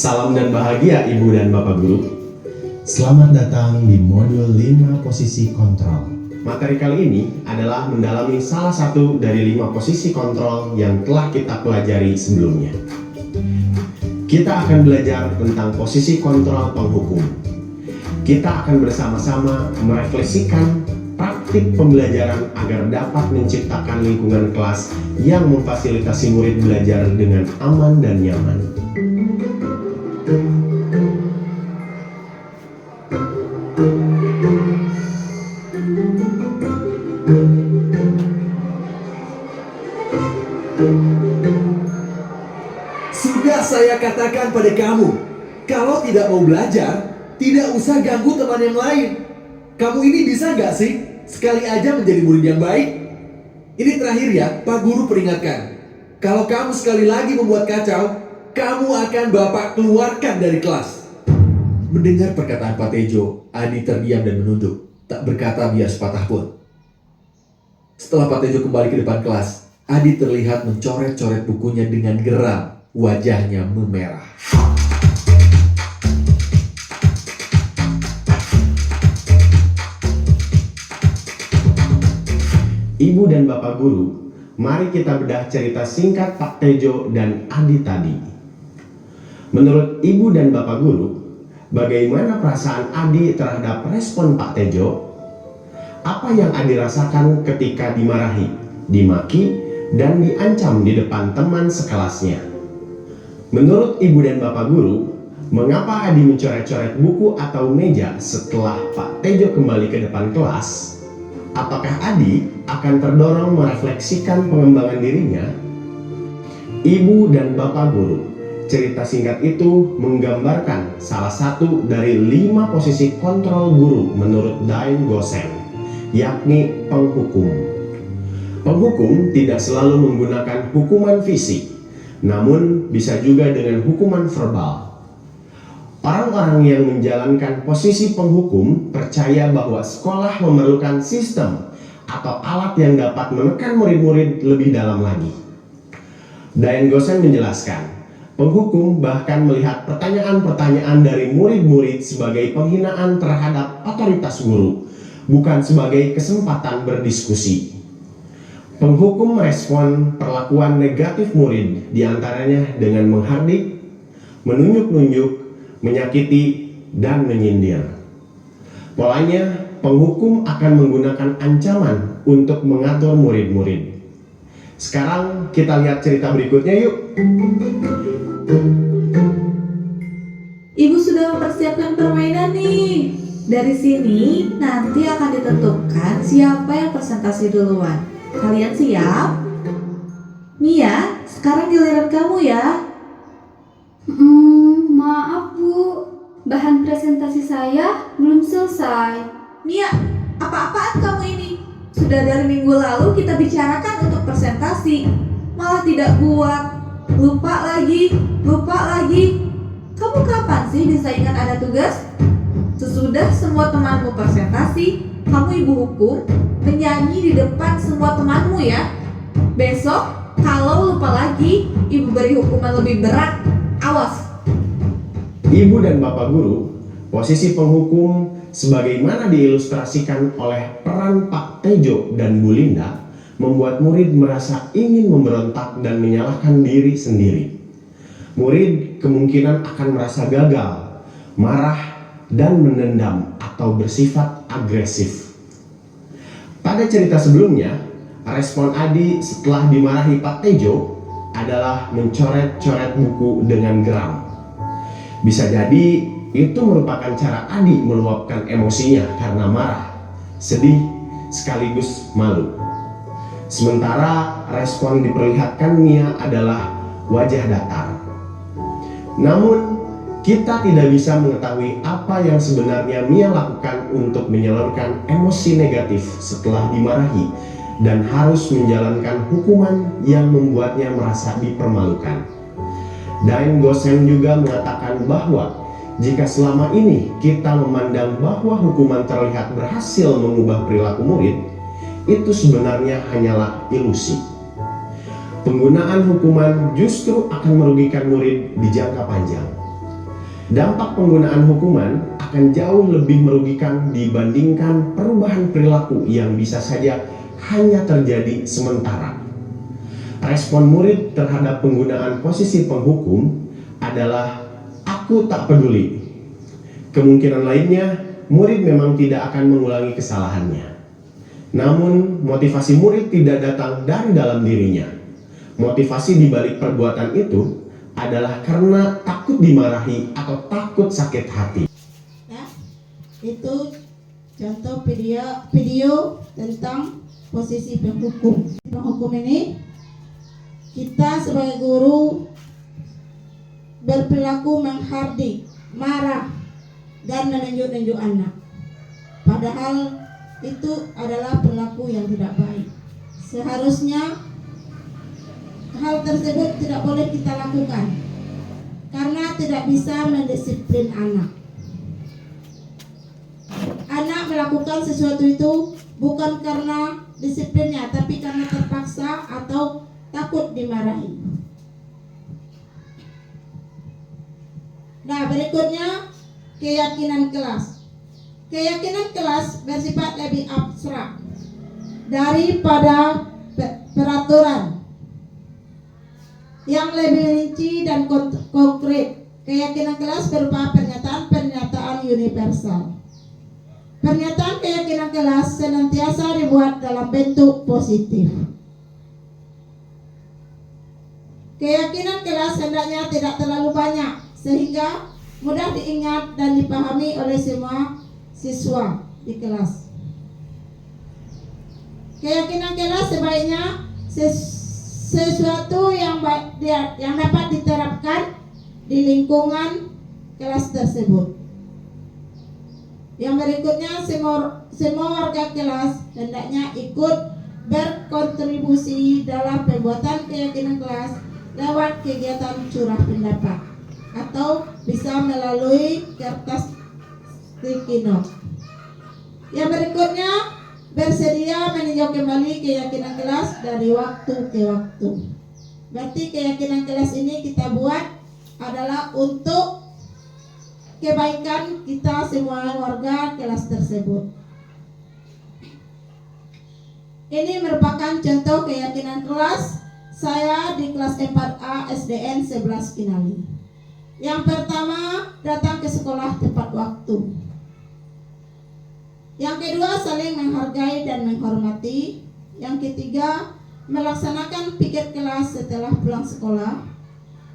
Salam dan bahagia Ibu dan Bapak Guru. Selamat datang di modul 5 posisi kontrol. Materi kali ini adalah mendalami salah satu dari 5 posisi kontrol yang telah kita pelajari sebelumnya. Kita akan belajar tentang posisi kontrol penghukum. Kita akan bersama-sama merefleksikan praktik pembelajaran agar dapat menciptakan lingkungan kelas yang memfasilitasi murid belajar dengan aman dan nyaman. Sudah saya katakan pada kamu, kalau tidak mau belajar, tidak usah ganggu teman yang lain. Kamu ini bisa gak sih sekali aja menjadi murid yang baik? Ini terakhir ya, Pak Guru peringatkan. Kalau kamu sekali lagi membuat kacau, kamu akan Bapak keluarkan dari kelas. Mendengar perkataan Pak Tejo, Adi terdiam dan menunduk, tak berkata bias patah pun. Setelah Pak Tejo kembali ke depan kelas, Adi terlihat mencoret-coret bukunya dengan geram. Wajahnya memerah. Ibu dan Bapak Guru, mari kita bedah cerita singkat Pak Tejo dan Adi tadi. Menurut Ibu dan Bapak Guru, Bagaimana perasaan Adi terhadap respon Pak Tejo? Apa yang Adi rasakan ketika dimarahi, dimaki, dan diancam di depan teman sekelasnya? Menurut Ibu dan Bapak Guru, mengapa Adi mencoret-coret buku atau meja setelah Pak Tejo kembali ke depan kelas? Apakah Adi akan terdorong merefleksikan pengembangan dirinya? Ibu dan Bapak Guru, cerita singkat itu menggambarkan salah satu dari 5 posisi kontrol guru menurut Dain Gosen, yakni penghukum. Penghukum tidak selalu menggunakan hukuman fisik, namun bisa juga dengan hukuman verbal. Orang-orang yang menjalankan posisi penghukum percaya bahwa sekolah memerlukan sistem atau alat yang dapat menekan murid-murid lebih dalam lagi. Dain Gosen menjelaskan, penghukum bahkan melihat pertanyaan-pertanyaan dari murid-murid sebagai penghinaan terhadap otoritas guru, bukan sebagai kesempatan berdiskusi. Penghukum merespon perlakuan negatif murid, diantaranya dengan menghardik, menunjuk-nunjuk, menyakiti, dan menyindir. Polanya, penghukum akan menggunakan ancaman untuk mengatur murid-murid. Sekarang kita lihat cerita berikutnya yuk. Ibu sudah mempersiapkan permainan nih. Dari sini nanti akan ditentukan siapa yang presentasi duluan. Kalian siap? Mia, sekarang giliran kamu ya. Maaf Bu, bahan presentasi saya belum selesai. Mia, apa-apaan kamu ini? Sudah dari minggu lalu kita bicarakan untuk presentasi, malah tidak buat. Lupa lagi. Kamu kapan sih bisa ingat ada tugas? Sesudah semua temanmu presentasi, kamu ibu hukum menyanyi di depan semua temanmu ya. Besok kalau lupa lagi, ibu beri hukuman lebih berat. Awas. Ibu dan Bapak Guru, posisi penghukum sebagaimana diilustrasikan oleh peran Pak Tejo dan Bu Linda membuat murid merasa ingin memberontak dan menyalahkan diri sendiri. Murid kemungkinan akan merasa gagal, marah, dan menendam atau bersifat agresif. Pada cerita sebelumnya, respon Adi setelah dimarahi Pak Tejo adalah mencoret-coret buku dengan geram. Bisa jadi itu merupakan cara Adi meluapkan emosinya karena marah, sedih, sekaligus malu. Sementara respon diperlihatkan Mia adalah wajah datar. Namun, kita tidak bisa mengetahui apa yang sebenarnya Mia lakukan untuk menyalurkan emosi negatif setelah dimarahi dan harus menjalankan hukuman yang membuatnya merasa dipermalukan. Dain Gosen juga mengatakan bahwa jika selama ini kita memandang bahwa hukuman terlihat berhasil mengubah perilaku murid, itu sebenarnya hanyalah ilusi. Penggunaan hukuman justru akan merugikan murid di jangka panjang. Dampak penggunaan hukuman akan jauh lebih merugikan dibandingkan perubahan perilaku yang bisa saja hanya terjadi sementara. Respon murid terhadap penggunaan posisi penghukum adalah aku tak peduli. Kemungkinan lainnya, murid memang tidak akan mengulangi kesalahannya. Namun, motivasi murid tidak datang dari dalam dirinya. Motivasi di balik perbuatan itu adalah karena takut dimarahi atau takut sakit hati. Ya, itu contoh video tentang posisi penghukum. Penghukum ini kita sebagai guru berperilaku menghardik, marah, dan menunjuk-nunjuk anak. Padahal itu adalah perilaku yang tidak baik. Seharusnya hal tersebut tidak boleh kita lakukan karena tidak bisa mendisiplin anak. Anak melakukan sesuatu itu bukan karena disiplinnya, tapi karena terpaksa atau takut dimarahi. Nah, berikutnya keyakinan kelas. Keyakinan kelas bersifat lebih abstrak daripada peraturan yang lebih rinci dan konkret. Keyakinan kelas berupa pernyataan-pernyataan universal. Pernyataan keyakinan kelas senantiasa dibuat dalam bentuk positif. Keyakinan kelas hendaknya tidak terlalu banyak sehingga mudah diingat dan dipahami oleh semua siswa di kelas. Keyakinan kelas sebaiknya sesuatu yang dapat diterapkan di lingkungan kelas tersebut. Yang berikutnya, semua warga kelas hendaknya ikut berkontribusi dalam pembuatan keyakinan kelas lewat kegiatan curah pendapat atau bisa melalui kertas sticky note. Yang berikutnya, bersedia meninjau kembali keyakinan kelas dari waktu ke waktu. Berarti keyakinan kelas ini kita buat adalah untuk kebaikan kita semua warga kelas tersebut. Ini merupakan contoh keyakinan kelas saya di kelas 4A SDN 11 Kinali. Yang pertama, datang ke sekolah tepat waktu. Yang kedua, saling menghargai dan menghormati. Yang ketiga, melaksanakan piket kelas setelah pulang sekolah.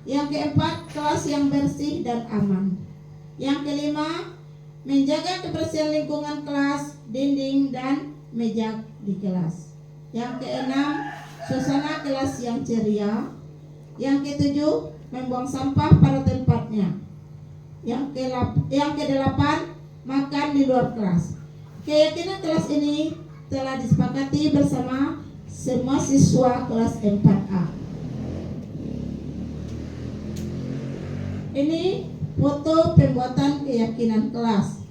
Yang keempat, kelas yang bersih dan aman. Yang kelima, menjaga kebersihan lingkungan kelas, dinding, dan meja di kelas. Yang keenam, suasana kelas yang ceria. Yang ketujuh, membuang sampah pada tempatnya. Yang kedelapan, makan di luar kelas. Keyakinan kelas ini telah disepakati bersama semua siswa kelas 4A. Ini foto pembuatan keyakinan kelas.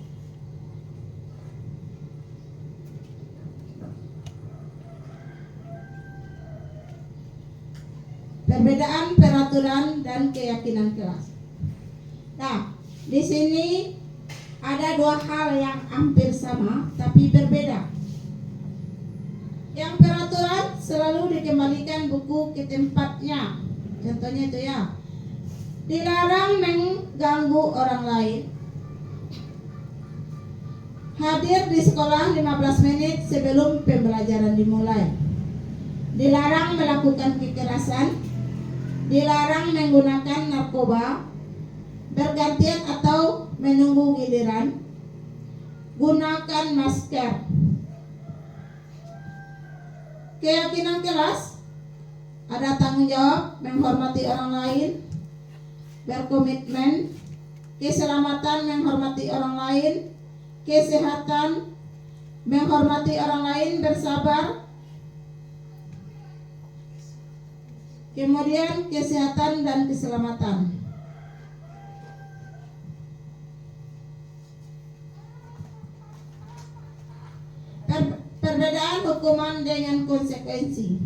Perbedaan peraturan dan keyakinan kelas. Nah, di sini ada dua hal yang hampir sama tapi berbeda. Yang peraturan selalu dikembalikan buku ke tempatnya. Contohnya itu ya. Dilarang mengganggu orang lain. Hadir di sekolah 15 menit sebelum pembelajaran dimulai. Dilarang melakukan kekerasan. Dilarang menggunakan narkoba, bergantian atau menunggu giliran. Gunakan masker. Keyakinan kelas ada tanggung jawab, menghormati orang lain, berkomitmen, keselamatan, menghormati orang lain, kesehatan, menghormati orang lain, bersabar, kemudian kesehatan dan keselamatan. Perbedaan hukuman dengan konsekuensi.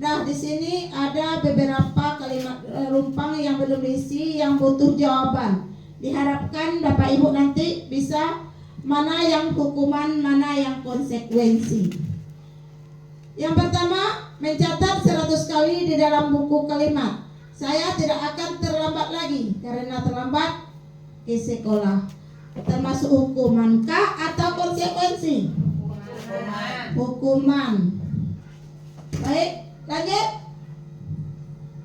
Nah, di sini ada beberapa kalimat rumpang yang belum diisi yang butuh jawaban. Diharapkan Bapak Ibu nanti bisa mana yang hukuman, mana yang konsekuensi. Yang pertama, mencatat 100 kali di dalam buku kalimat. Saya tidak akan terlambat lagi karena terlambat ke sekolah. Termasuk hukuman kah atau konsekuensi? Hukuman. Baik. Lanjut.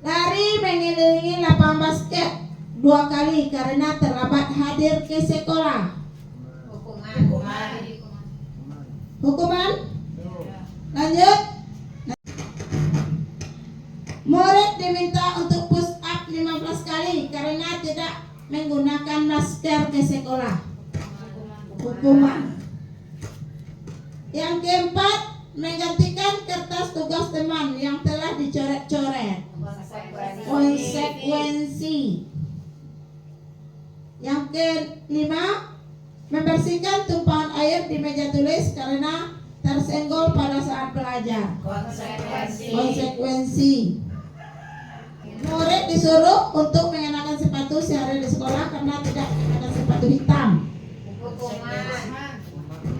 Lari mengelilingi lapangan basket 2 kali karena terlambat hadir ke sekolah. Hukuman. Lanjut. Murid diminta untuk push up 15 kali karena tidak menggunakan masker ke sekolah. Hukuman. Yang keempat, menggantikan kertas tugas teman yang telah dicoret-coret. Konsekuensi. Yang kelima, membersihkan tumpahan air di meja tulis karena tersenggol pada saat belajar. Konsekuensi. Murid disuruh untuk mengenakan sepatu sehari di sekolah karena tidak mengenakan sepatu hitam.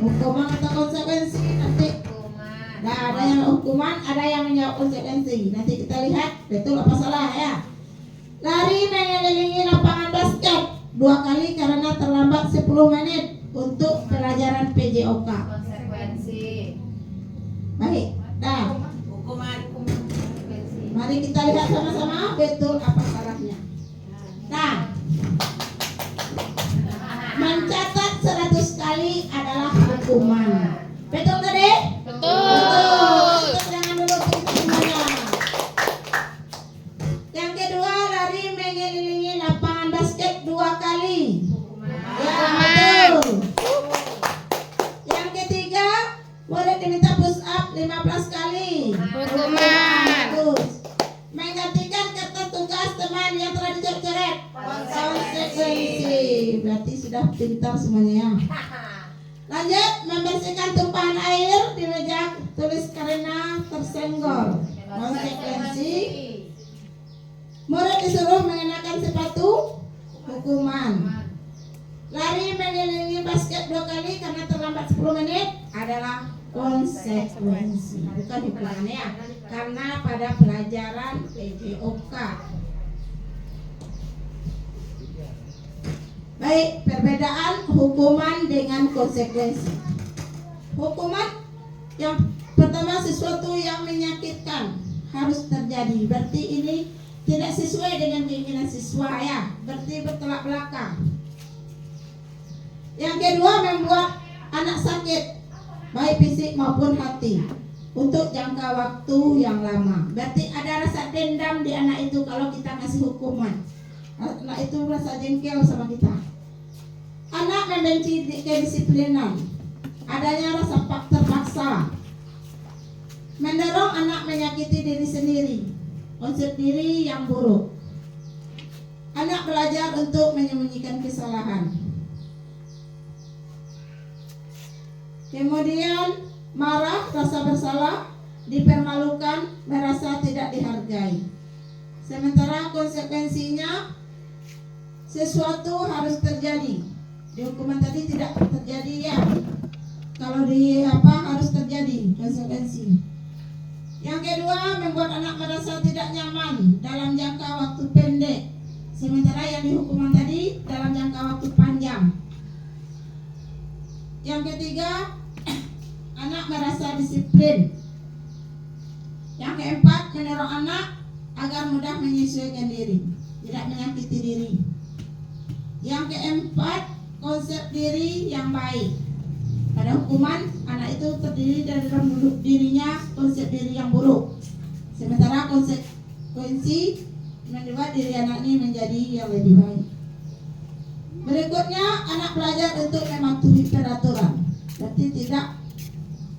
Hukuman atau konsekuensi nanti. Nah, ada yang hukuman, ada yang menjawab konsekuensi. Nanti kita lihat betul apa salah ya. Lari mengelilingi lapangan basket 2 2 kali karena terlambat 10 menit untuk pelajaran PJOK. Konsekuensi. Baik, dah. Hukuman. Mari kita lihat sama-sama betul apa salahnya. Nah, mencatat 100 kali adalah hukuman. Betul tadi? Betul. Jangan dulu semuanya. Yang kedua, lari mengelilingi lapangan basket 2 kali. Ya, betul. Yang ketiga, murid diminta push up 15 kali. Bagus. Menggantikan kertas tugas teman yang telah dicoret-coret. Konsekuensi. Berarti sudah pintar semuanya. Lanjut, membersihkan tumpahan air di meja tulis karena tersenggol. Konsekuensi. Murid disuruh mengenakan sepatu. Hukuman. Lari mengelilingi basket 2 kali karena terlambat 10 menit adalah konsekuensi, bukan hukumannya, karena pada pelajaran PJOK. Baik, perbedaan hukuman dengan konsekuensi. Hukuman yang pertama, sesuatu yang menyakitkan harus terjadi. Berarti ini tidak sesuai dengan keinginan siswa, ya, berarti bertolak belakang. Yang kedua, membuat anak sakit baik fisik maupun hati untuk jangka waktu yang lama. Berarti ada rasa dendam di anak itu kalau kita kasih hukuman. Anak itu rasa jengkel sama kita. Anak membenci kedisiplinan. Adanya rasa terpaksa. Mendorong anak menyakiti diri sendiri. Konsep diri yang buruk. Anak belajar untuk menyembunyikan kesalahan. Kemudian marah, rasa bersalah, dipermalukan, merasa tidak dihargai. Sementara konsekuensinya sesuatu harus terjadi. Di hukuman tadi tidak terjadi, ya. Kalau di harus terjadi konsekuensi. Yang kedua, membuat anak merasa tidak nyaman dalam jangka waktu pendek. Sementara yang di hukuman tadi dalam jangka waktu panjang. Yang ketiga, anak merasa disiplin. Yang keempat, mendorong anak agar mudah menyesuaikan diri, tidak menyakiti diri. Yang keempat, konsep diri yang baik. Pada hukuman, anak itu terdiri dari dalam dirinya konsep diri yang buruk. Sementara konsekuensi membuat diri anak ini menjadi yang lebih baik. Berikutnya, anak belajar untuk mematuhi peraturan, berarti tidak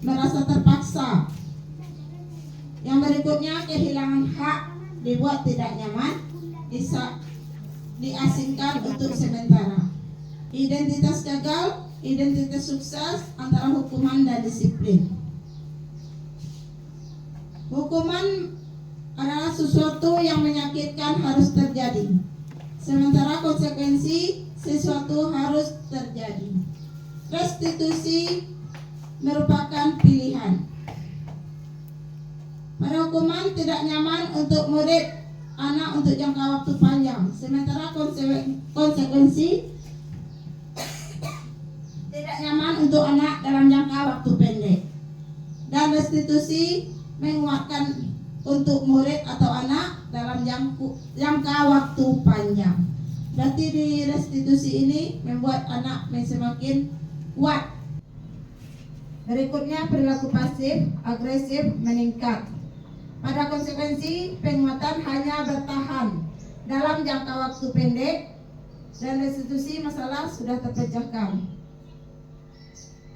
merasa terpaksa. Yang berikutnya, kehilangan hak, dibuat tidak nyaman, diasingkan untuk sementara. Identitas gagal, identitas sukses antara hukuman dan disiplin. Hukuman adalah sesuatu yang menyakitkan harus terjadi. Sementara konsekuensi sesuatu harus terjadi. Restitusi merupakan pilihan. Pada hukuman tidak nyaman untuk murid anak untuk jangka waktu panjang. Sementara konsekuensi tidak nyaman untuk anak dalam jangka waktu pendek. Dan restitusi menguatkan untuk murid atau anak dalam jangka waktu panjang. Berarti di restitusi ini membuat anak semakin kuat. Berikutnya, perilaku pasif agresif meningkat. Pada konsekuensi, penguatan hanya bertahan dalam jangka waktu pendek dan restitusi masalah sudah terpecahkan.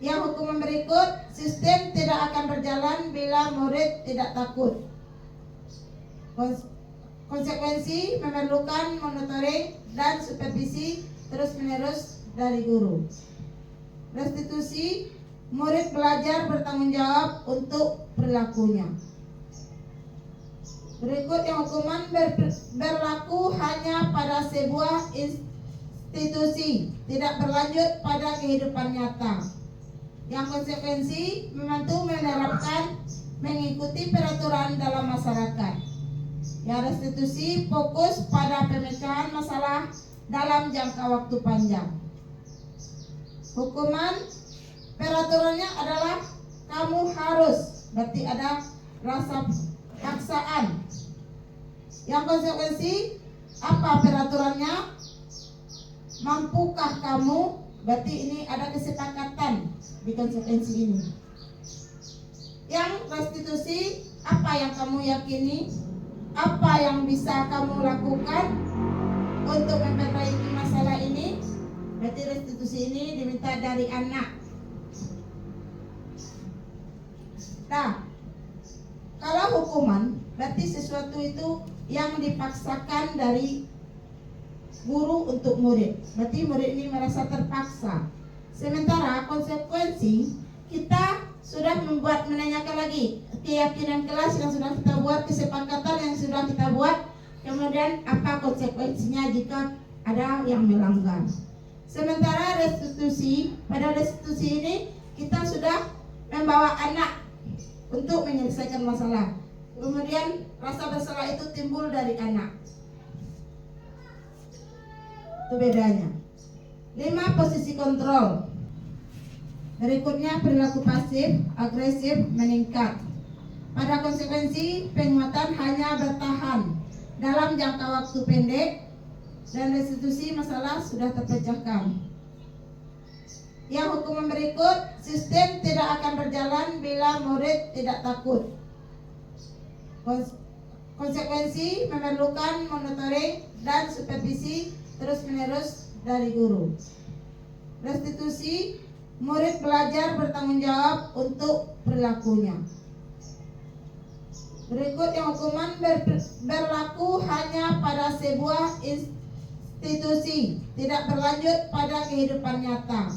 Yang hukuman berikut, sistem tidak akan berjalan bila murid tidak takut. Konsekuensi memerlukan monitoring dan supervisi terus-menerus dari guru. Restitusi, murid belajar bertanggung jawab untuk perilakunya. Berikut yang hukuman berlaku hanya pada sebuah institusi, tidak berlanjut pada kehidupan nyata. Yang konsekuensi membantu menerapkan mengikuti peraturan dalam masyarakat. Yang restitusi fokus pada pemecahan masalah dalam jangka waktu panjang. Hukuman peraturannya adalah kamu harus, berarti ada rasa paksaan. Yang konsekuensi apa peraturannya? Mampukah kamu? Berarti ini ada kesepakatan di konsekuensi ini. Yang restitusi, apa yang kamu yakini? Apa yang bisa kamu lakukan untuk memperbaiki masalah ini? Berarti restitusi ini diminta dari anak. Nah, kalau hukuman berarti sesuatu itu yang dipaksakan dari guru untuk murid. Berarti murid ini merasa terpaksa. Sementara konsekuensi kita sudah menanyakan lagi keyakinan kelas yang sudah kita buat, kesepakatan yang sudah kita buat, kemudian apa konsekuensinya jika ada yang melanggar. Sementara restitusi, pada restitusi ini kita sudah membawa anak untuk menyelesaikan masalah. Kemudian rasa bersalah itu timbul dari anak. Itu bedanya. 5. Posisi kontrol. Berikutnya perilaku pasif, agresif meningkat. Pada konsekuensi penguatan hanya bertahan dalam jangka waktu pendek dan restitusi masalah sudah terpecahkan. Yang hukuman berikut, sistem tidak akan berjalan bila murid tidak takut. Konsekuensi memerlukan monitoring dan supervisi terus-menerus dari guru. Restitusi, murid belajar bertanggung jawab untuk perilakunya. Berikut yang hukuman berlaku hanya pada sebuah institusi, tidak berlanjut pada kehidupan nyata.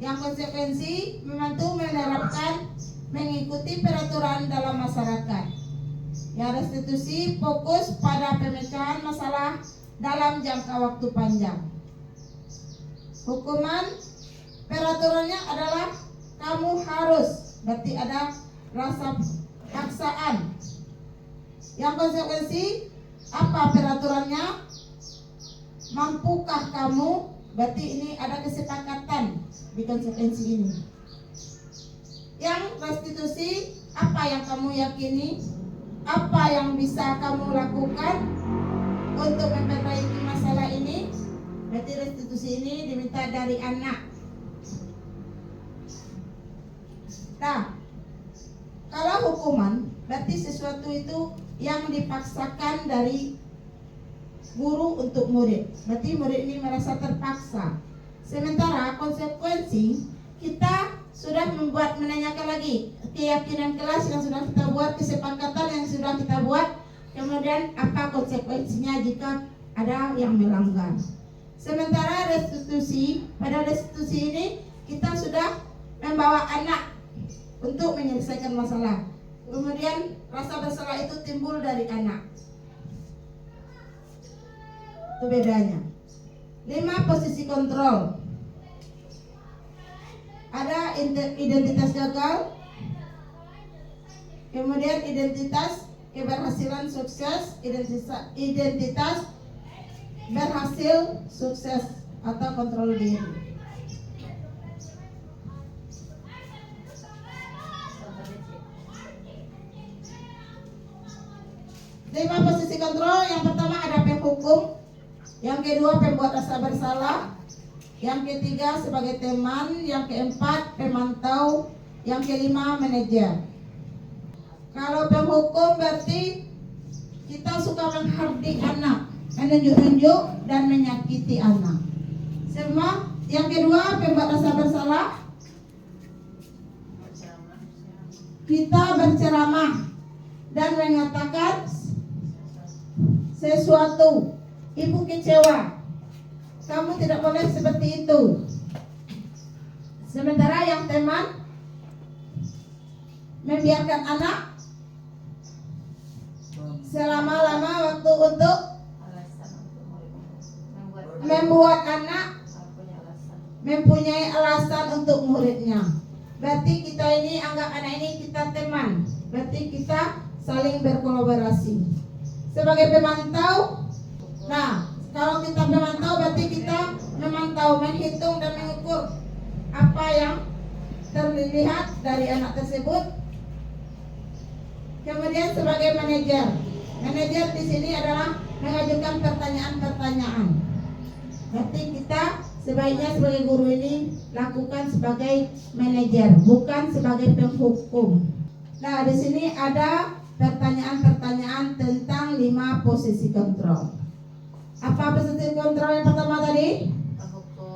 Yang konsekuensi membantu menerapkan mengikuti peraturan dalam masyarakat. Yang restitusi fokus pada pemecahan masalah dalam jangka waktu panjang. Hukuman peraturannya adalah kamu harus, berarti ada rasa paksaan. Yang konsekuensi apa peraturannya? Mampukah kamu? Berarti ini ada kesepakatan di konsekuensi ini. Yang restitusi, apa yang kamu yakini? Apa yang bisa kamu lakukan untuk memperbaiki masalah ini? Berarti restitusi ini diminta dari anak. Nah, kalau hukuman berarti sesuatu itu yang dipaksakan dari guru untuk murid. Berarti murid ini merasa terpaksa. Sementara konsekuensi kita sudah menanyakan lagi keyakinan kelas yang sudah kita buat, kesepakatan yang sudah kita buat, kemudian apa konsekuensinya jika ada yang melanggar. Sementara restitusi, pada restitusi ini kita sudah membawa anak untuk menyelesaikan masalah. Kemudian rasa bersalah itu timbul dari anak. Itu bedanya. 5. Posisi kontrol. Ada identitas gagal, kemudian identitas keberhasilan sukses, identitas berhasil sukses atau kontrol diri. Lima posisi kontrol, yang pertama ada penghukum, yang kedua pembuat rasa bersalah, yang ketiga sebagai teman, yang keempat pemantau, yang kelima manajer. Kalau penghukum berarti kita suka menghardik anak, menunjuk-nunjuk dan menyakiti anak. Semua. Yang kedua pembuat rasa bersalah, kita berceramah dan mengatakan sesuatu. Ibu kecewa, kamu tidak boleh seperti itu. Sementara yang teman membiarkan anak selama-lama waktu untuk membuat anak mempunyai alasan untuk muridnya. Berarti kita ini anggap anak ini kita teman. Berarti kita saling berkolaborasi. Sebagai pemantau, nah kalau kita pemantau memantau, menghitung dan mengukur apa yang terlihat dari anak tersebut. Kemudian sebagai manajer di sini adalah mengajukan pertanyaan-pertanyaan. Berarti kita sebaiknya sebagai guru ini lakukan sebagai manajer, bukan sebagai penghukum. Nah, di sini ada pertanyaan-pertanyaan tentang 5 posisi kontrol. Apa posisi kontrol yang pertama tadi?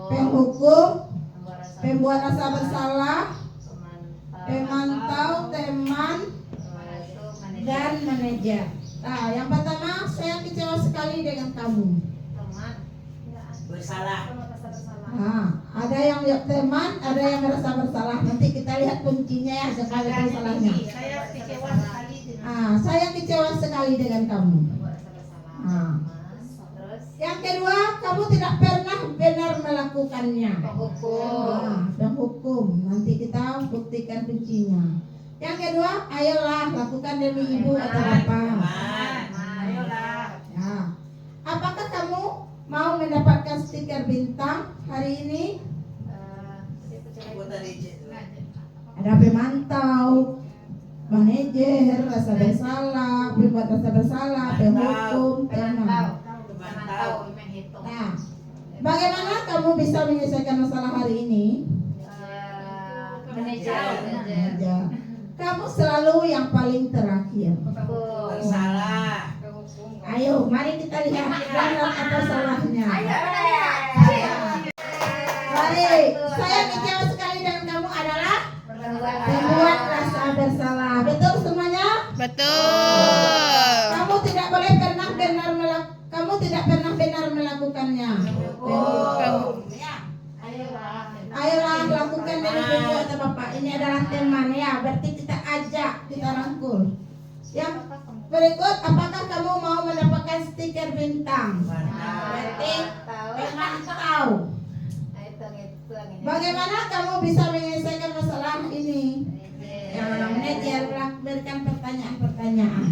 Penghukum, pembuat rasa bersalah, pemantau, teman, dan manajer. Nah, yang pertama, saya kecewa sekali dengan kamu. Bersalah. Nah, ada yang teman, ada yang merasa bersalah. Nanti kita lihat kuncinya ya, sekali bersalahnya. Saya kecewa sekali dengan Saya kecewa sekali dengan kamu. Yang kedua, kamu tidak pernah benar melakukannya. Penghukum. Nanti kita buktikan kuncinya. Yang kedua, ayolah lakukan demi ibu atau bapak. ayolah. Ya. Apakah kamu mau mendapatkan stiker bintang hari ini? Ada pemantau, manajer, rasa bersalah, pembuat rasa bersalah, penghukum, teman. Nah, bagaimana kamu bisa menyelesaikan masalah hari ini? Manajer. Kamu selalu yang paling terakhir. Bersalah. Ayo, mari kita lihat benar atau salahnya. Baik, saya kecewa sekali dengan kamu adalah membuat rasa bersalah. Betul semuanya? Betul. Kamu tidak pernah benar melakukannya. Ayolah lakukan dari ibu atau bapak. Ini adalah teman ya. Berarti kita ajak, kita rangkul. Yang berikut, apakah kamu mau mendapatkan stiker bintang? Berarti memantau. Bagaimana kamu bisa menyelesaikan masalah ini? Yang manajer berikan pertanyaan-pertanyaan.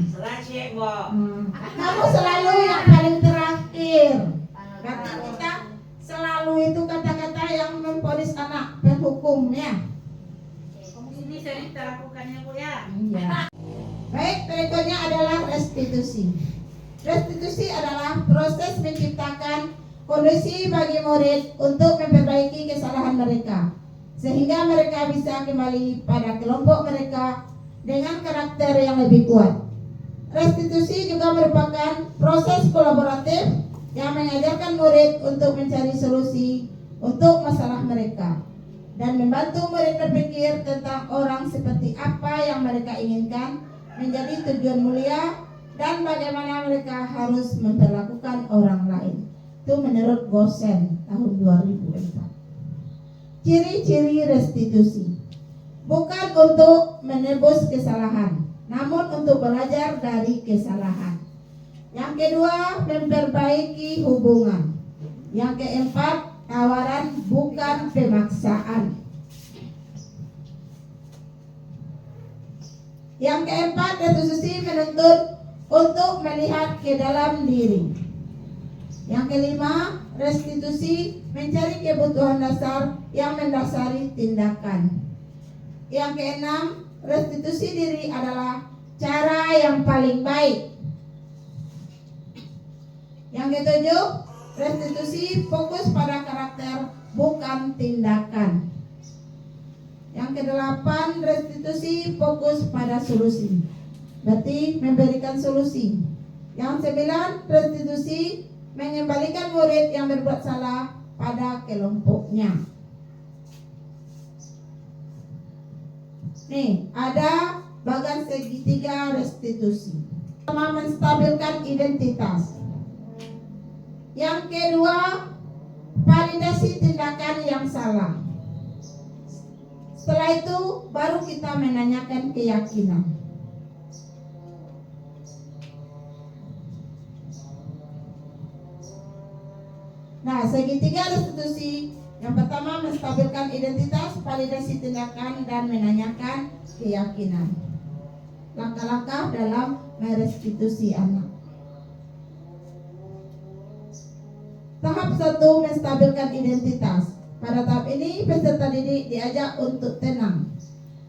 Kamu selalu yang paling terakhir. Berarti kita selalu itu kata-kata yang memponis anak, penghukum ya. Ini sering kita lakukannya Bu ya. Iya. Baik, berikutnya adalah restitusi. Restitusi adalah proses menciptakan kondisi bagi murid untuk memperbaiki kesalahan mereka, sehingga mereka bisa kembali pada kelompok mereka dengan karakter yang lebih kuat. Restitusi juga merupakan proses kolaboratif yang mengajarkan murid untuk mencari solusi untuk masalah mereka dan membantu murid berpikir tentang orang seperti apa yang mereka inginkan menjadi tujuan mulia dan bagaimana mereka harus memperlakukan orang lain. Itu menurut Gosen tahun 2004. Ciri-ciri restitusi bukan untuk menebus kesalahan, namun untuk belajar dari kesalahan. Yang kedua, memperbaiki hubungan. Yang keempat, tawaran bukan pemaksaan. Yang keempat, restitusi menuntut untuk melihat ke dalam diri. Yang kelima, restitusi mencari kebutuhan dasar yang mendasari tindakan. Yang keenam, restitusi diri adalah cara yang paling baik. Yang ketujuh, restitusi fokus pada karakter bukan tindakan. Yang kedelapan, restitusi fokus pada solusi. Berarti memberikan solusi. Yang sembilan, restitusi mengembalikan murid yang berbuat salah pada kelompoknya. Nih, ada bagian segitiga restitusi. Pertama, menstabilkan identitas. Yang kedua, validasi tindakan yang salah. Setelah itu, baru kita menanyakan keyakinan. Nah, segitiga restitusi. Yang pertama, menstabilkan identitas, validasi tindakan, dan menanyakan keyakinan. Langkah-langkah dalam merestitusi anak. Tahap 1, menstabilkan identitas. Pada tahap ini, peserta didik diajak untuk tenang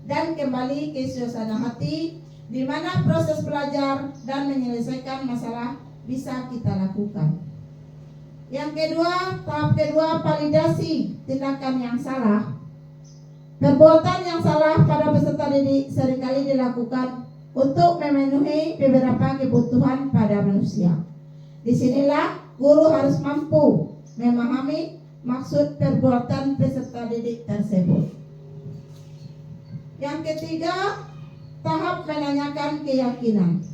dan kembali ke suasana hati di mana proses belajar dan menyelesaikan masalah bisa kita lakukan. Yang kedua, tahap kedua, validasi tindakan yang salah. Perbuatan yang salah pada peserta didik seringkali dilakukan untuk memenuhi beberapa kebutuhan pada manusia. Disinilah guru harus mampu memahami maksud perbuatan peserta didik tersebut. Yang ketiga, tahap menanyakan keyakinan.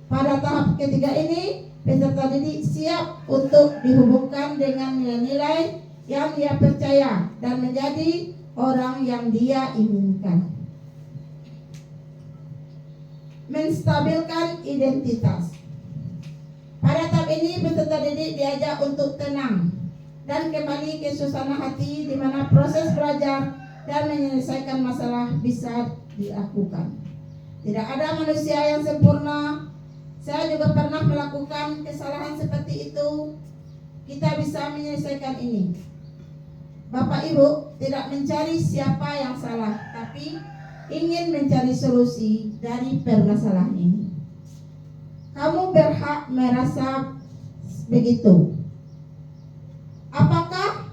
Pada tahap ketiga ini, peserta didik siap untuk dihubungkan dengan nilai-nilai yang dia percaya dan menjadi orang yang dia inginkan. Menstabilkan identitas. Pada tahap ini, peserta didik diajak untuk tenang dan kembali ke suasana hati di mana proses belajar dan menyelesaikan masalah bisa dilakukan. Tidak ada manusia yang sempurna. Saya juga pernah melakukan kesalahan seperti itu. Kita bisa menyelesaikan ini. Bapak Ibu tidak mencari siapa yang salah, tapi ingin mencari solusi dari permasalahan ini. Kamu berhak merasa begitu. Apakah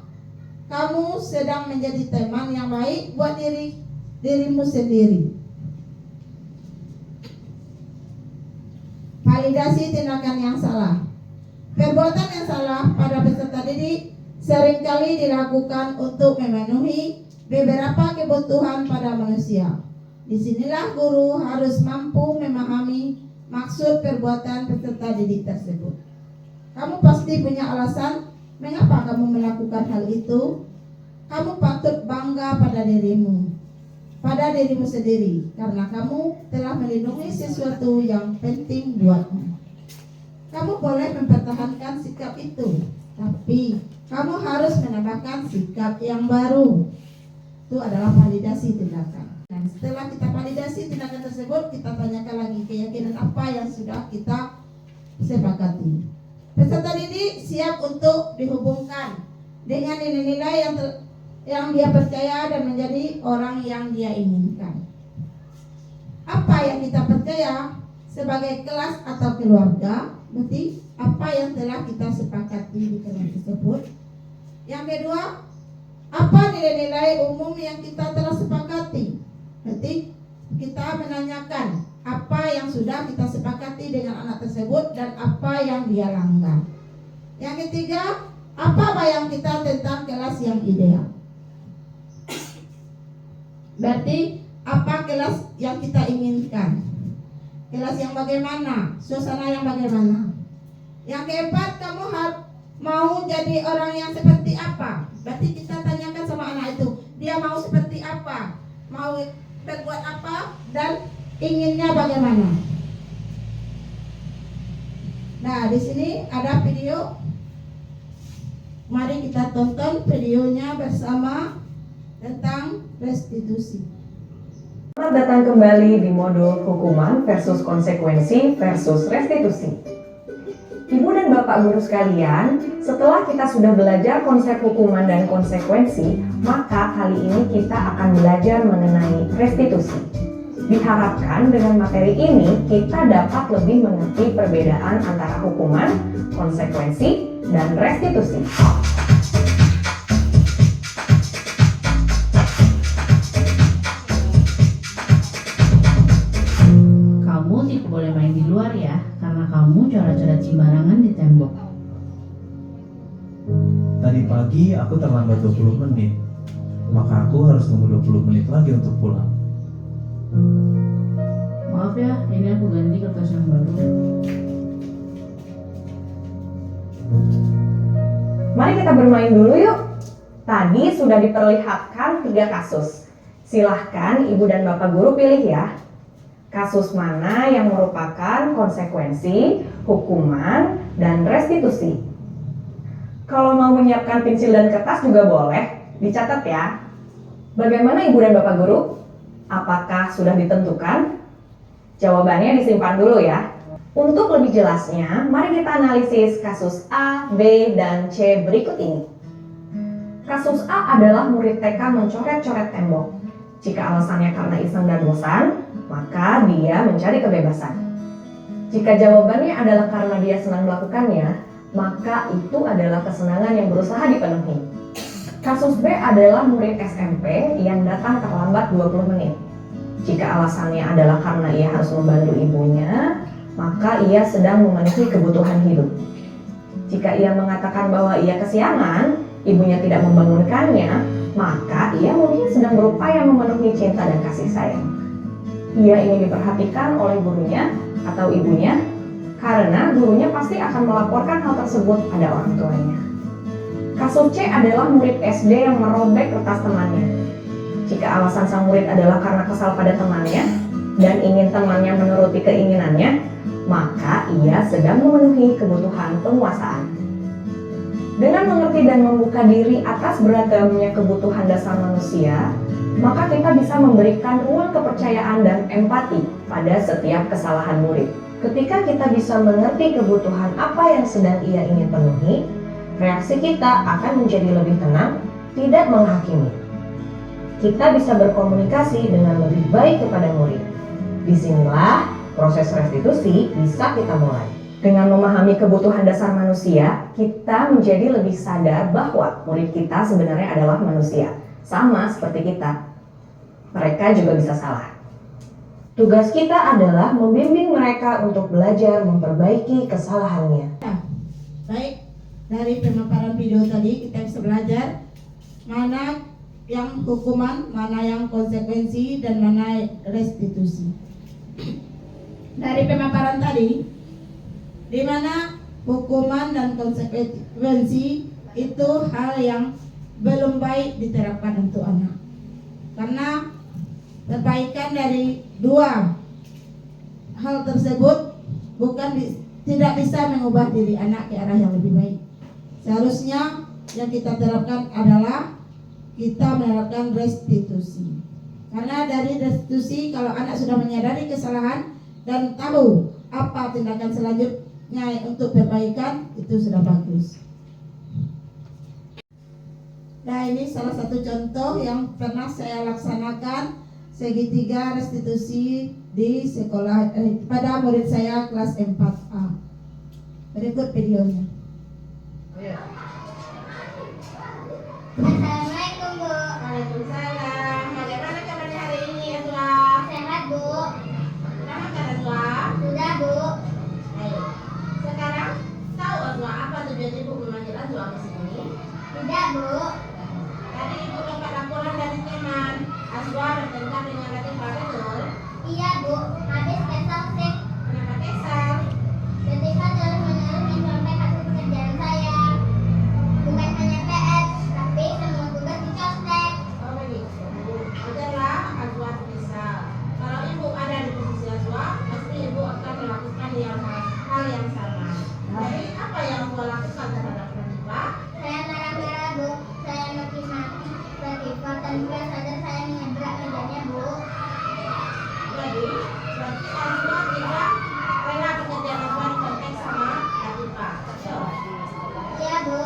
kamu sedang menjadi teman yang baik buat dirimu sendiri? Validasi tindakan yang salah. Perbuatan yang salah pada peserta didik seringkali dilakukan untuk memenuhi beberapa kebutuhan pada manusia. Disinilah guru harus mampu memahami maksud perbuatan peserta didik tersebut. Kamu pasti punya alasan mengapa kamu melakukan hal itu. Kamu patut bangga pada dirimu sendiri, karena kamu telah melindungi sesuatu yang penting buatmu. Kamu boleh mempertahankan sikap itu, tapi kamu harus menambahkan sikap yang baru. Itu adalah validasi tindakan. Dan setelah kita validasi tindakan tersebut, kita tanyakan lagi keyakinan apa yang sudah kita sepakati. Peserta didik siap untuk dihubungkan dengan nilai-nilai yang dia percaya dan menjadi orang yang dia inginkan. Apa yang kita percaya sebagai kelas atau keluarga, berarti apa yang telah kita sepakati di kelas tersebut. Yang kedua, apa nilai-nilai umum yang kita telah sepakati. Berarti kita menanyakan apa yang sudah kita sepakati dengan anak tersebut dan apa yang dia langgar. Yang ketiga, apa bayang kita tentang kelas yang ideal. Berarti apa kelas yang kita inginkan? Kelas yang bagaimana? Suasana yang bagaimana? Yang keempat, kamu mau jadi orang yang seperti apa? Berarti kita tanyakan sama anak itu, dia mau seperti apa? Mau berbuat apa? Dan inginnya bagaimana? Nah, di sini ada video. Mari kita tonton videonya bersama tentang restitusi. Selamat datang kembali di modul hukuman versus konsekuensi versus restitusi. Ibu dan Bapak guru sekalian, setelah kita sudah belajar konsep hukuman dan konsekuensi, maka kali ini kita akan belajar mengenai restitusi. Diharapkan dengan materi ini kita dapat lebih mengerti perbedaan antara hukuman, konsekuensi, dan restitusi. Kamu tidak boleh main di luar ya, karena kamu coret-coret sembarangan di tembok. Tadi pagi aku terlambat 20 menit, maka aku harus tunggu 20 menit lagi untuk pulang. Maaf ya, ini aku ganti kertas yang baru. Mari kita bermain dulu yuk. Tadi sudah diperlihatkan 3 kasus. Silahkan Ibu dan Bapak guru pilih ya. Kasus mana yang merupakan konsekuensi, hukuman, dan restitusi. Kalau mau menyiapkan pensil dan kertas juga boleh, dicatat ya. Bagaimana Ibu dan Bapak guru? Apakah sudah ditentukan? Jawabannya disimpan dulu ya. Untuk lebih jelasnya, mari kita analisis kasus A, B, dan C berikut ini. Kasus A adalah murid TK mencoret-coret tembok. Jika alasannya karena iseng dan bosan, maka dia mencari kebebasan. Jika jawabannya adalah karena dia senang melakukannya, maka itu adalah kesenangan yang berusaha dipenuhi. Kasus B adalah murid SMP yang datang terlambat 20 menit. Jika alasannya adalah karena ia harus membantu ibunya, maka ia sedang memenuhi kebutuhan hidup. Jika ia mengatakan bahwa ia kesiangan, ibunya tidak membangunkannya, maka ia mungkin sedang berupaya memenuhi cinta dan kasih sayang. Ia ingin diperhatikan oleh gurunya atau ibunya, karena gurunya pasti akan melaporkan hal tersebut pada orang tuanya. Kasus C adalah murid SD yang merobek kertas temannya. Jika alasan sang murid adalah karena kesal pada temannya dan ingin temannya menuruti keinginannya, maka ia sedang memenuhi kebutuhan penguasaan. Dengan mengerti dan membuka diri atas beragamnya kebutuhan dasar manusia, maka kita bisa memberikan ruang kepercayaan dan empati pada setiap kesalahan murid. Ketika kita bisa mengerti kebutuhan apa yang sedang ia ingin penuhi, reaksi kita akan menjadi lebih tenang, tidak menghakimi. Kita bisa berkomunikasi dengan lebih baik kepada murid. Disinilah proses restitusi bisa kita mulai. Dengan memahami kebutuhan dasar manusia, kita menjadi lebih sadar bahwa murid kita sebenarnya adalah manusia, sama seperti kita. Mereka juga bisa salah. Tugas kita adalah membimbing mereka untuk belajar memperbaiki kesalahannya. Baik, dari pemaparan video tadi kita bisa belajar mana yang hukuman, mana yang konsekuensi, dan mana restitusi. Dari pemaparan tadi, di mana hukuman dan konsekuensi itu hal yang belum baik diterapkan untuk anak. Karena perbaikan dari dua hal tersebut tidak bisa mengubah diri anak ke arah yang lebih baik. Seharusnya yang kita terapkan adalah kita menerapkan restitusi. Karena dari restitusi, kalau anak sudah menyadari kesalahan dan tahu apa tindakan selanjutnya untuk perbaikan, itu sudah bagus. Nah, ini salah satu contoh yang pernah saya laksanakan segitiga restitusi di sekolah pada murid saya kelas 4A. Berikut videonya. Assalamualaikum, Bu. Waalaikumsalam. Bagaimana kabarnya hari ini, Azwa? Sehat, Bu. Sudah makan, Azwa? Sudah, Bu. Baik. Sekarang tahu Azwa apa tujuan Ibu memanggil Azwa ke sini? Tidak, Bu. Tadi Ibu dapat laporan dari teman Azwa bertengkar dengan Latifah, betul? Iya, Bu. Habis kesal sih. Kenapa kesal? Latifah terus-menerus mencontek hasil pekerjaan saya. Bukan hanya PS, tapi semua tugas dicontek. Oh begitu. Wajarlah Azwa kesal. Kalau Ibu ada di posisi Azwa, pasti Ibu akan melakukan hal yang sama. Jadi apa yang Azwa lakukan terhadap Latifah? Saya marah-marah, Bu. Saya maki-maki Latifah tanpa sadar saya menyabrak mejanya, Bu. Jadi berarti Azwa tidak rela pekerjaan Azwa dicontek sama Latifah. Betul? Iya, Bu.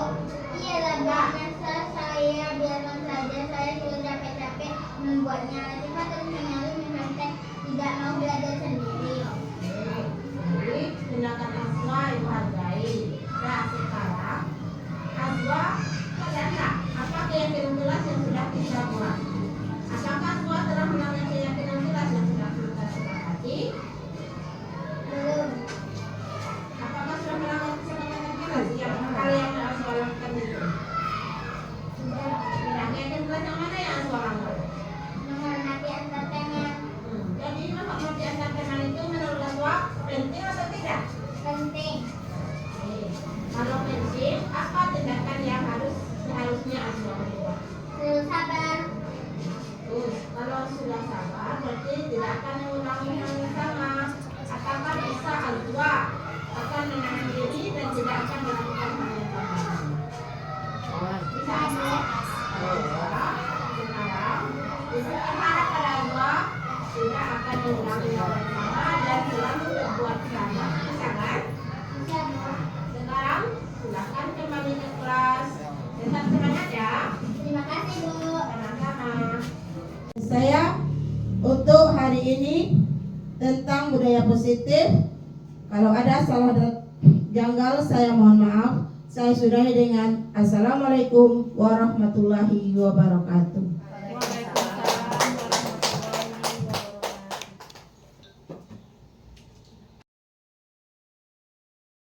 Iya lah, Mbak. Masa saya biarkan saja, saya sudah capek-capek membuatnya. Latifah terus-menerus mencontek, tidak mau belajar sendiri. Jadi tindakan Azwa Ibu hargai. Nah sekarang Azwa sadarlah apa keyakinan jelas yang sudah kita buat. Apakah Azwa telah mengambil keyakinan jelas yang sudah kita sepakati? Belum. Apakah sudah melanggar kesepakatan jelas yang hal yang Azwa lakukan itu? Sudah. Tidak, keyakinan jelas yang mana yang Azwa langgar? Menghormati antar teman. Jadi menghormati antar teman itu menurut Azwa penting atau tidak? Penting. Kalau penting, apa tindakan yang seharusnya Azwa lakukan? Terus sabar. Kalau sudah sabar, berarti tidak akan mengulangi hal yang sama. Apakah bisa Azwa akan menahan diri dan tidak akan melakukan hal yang sama? Bisa Azwa? Sekarang, Ibu berharap pada Azwa tidak akan mengulangi hal yang sama dan selalu berbuat sama. Bisa? saya untuk hari ini tentang budaya positif. Kalau ada salah dan janggal saya mohon maaf. Saya sudahi dengan Assalamualaikum warahmatullahi wabarakatuh.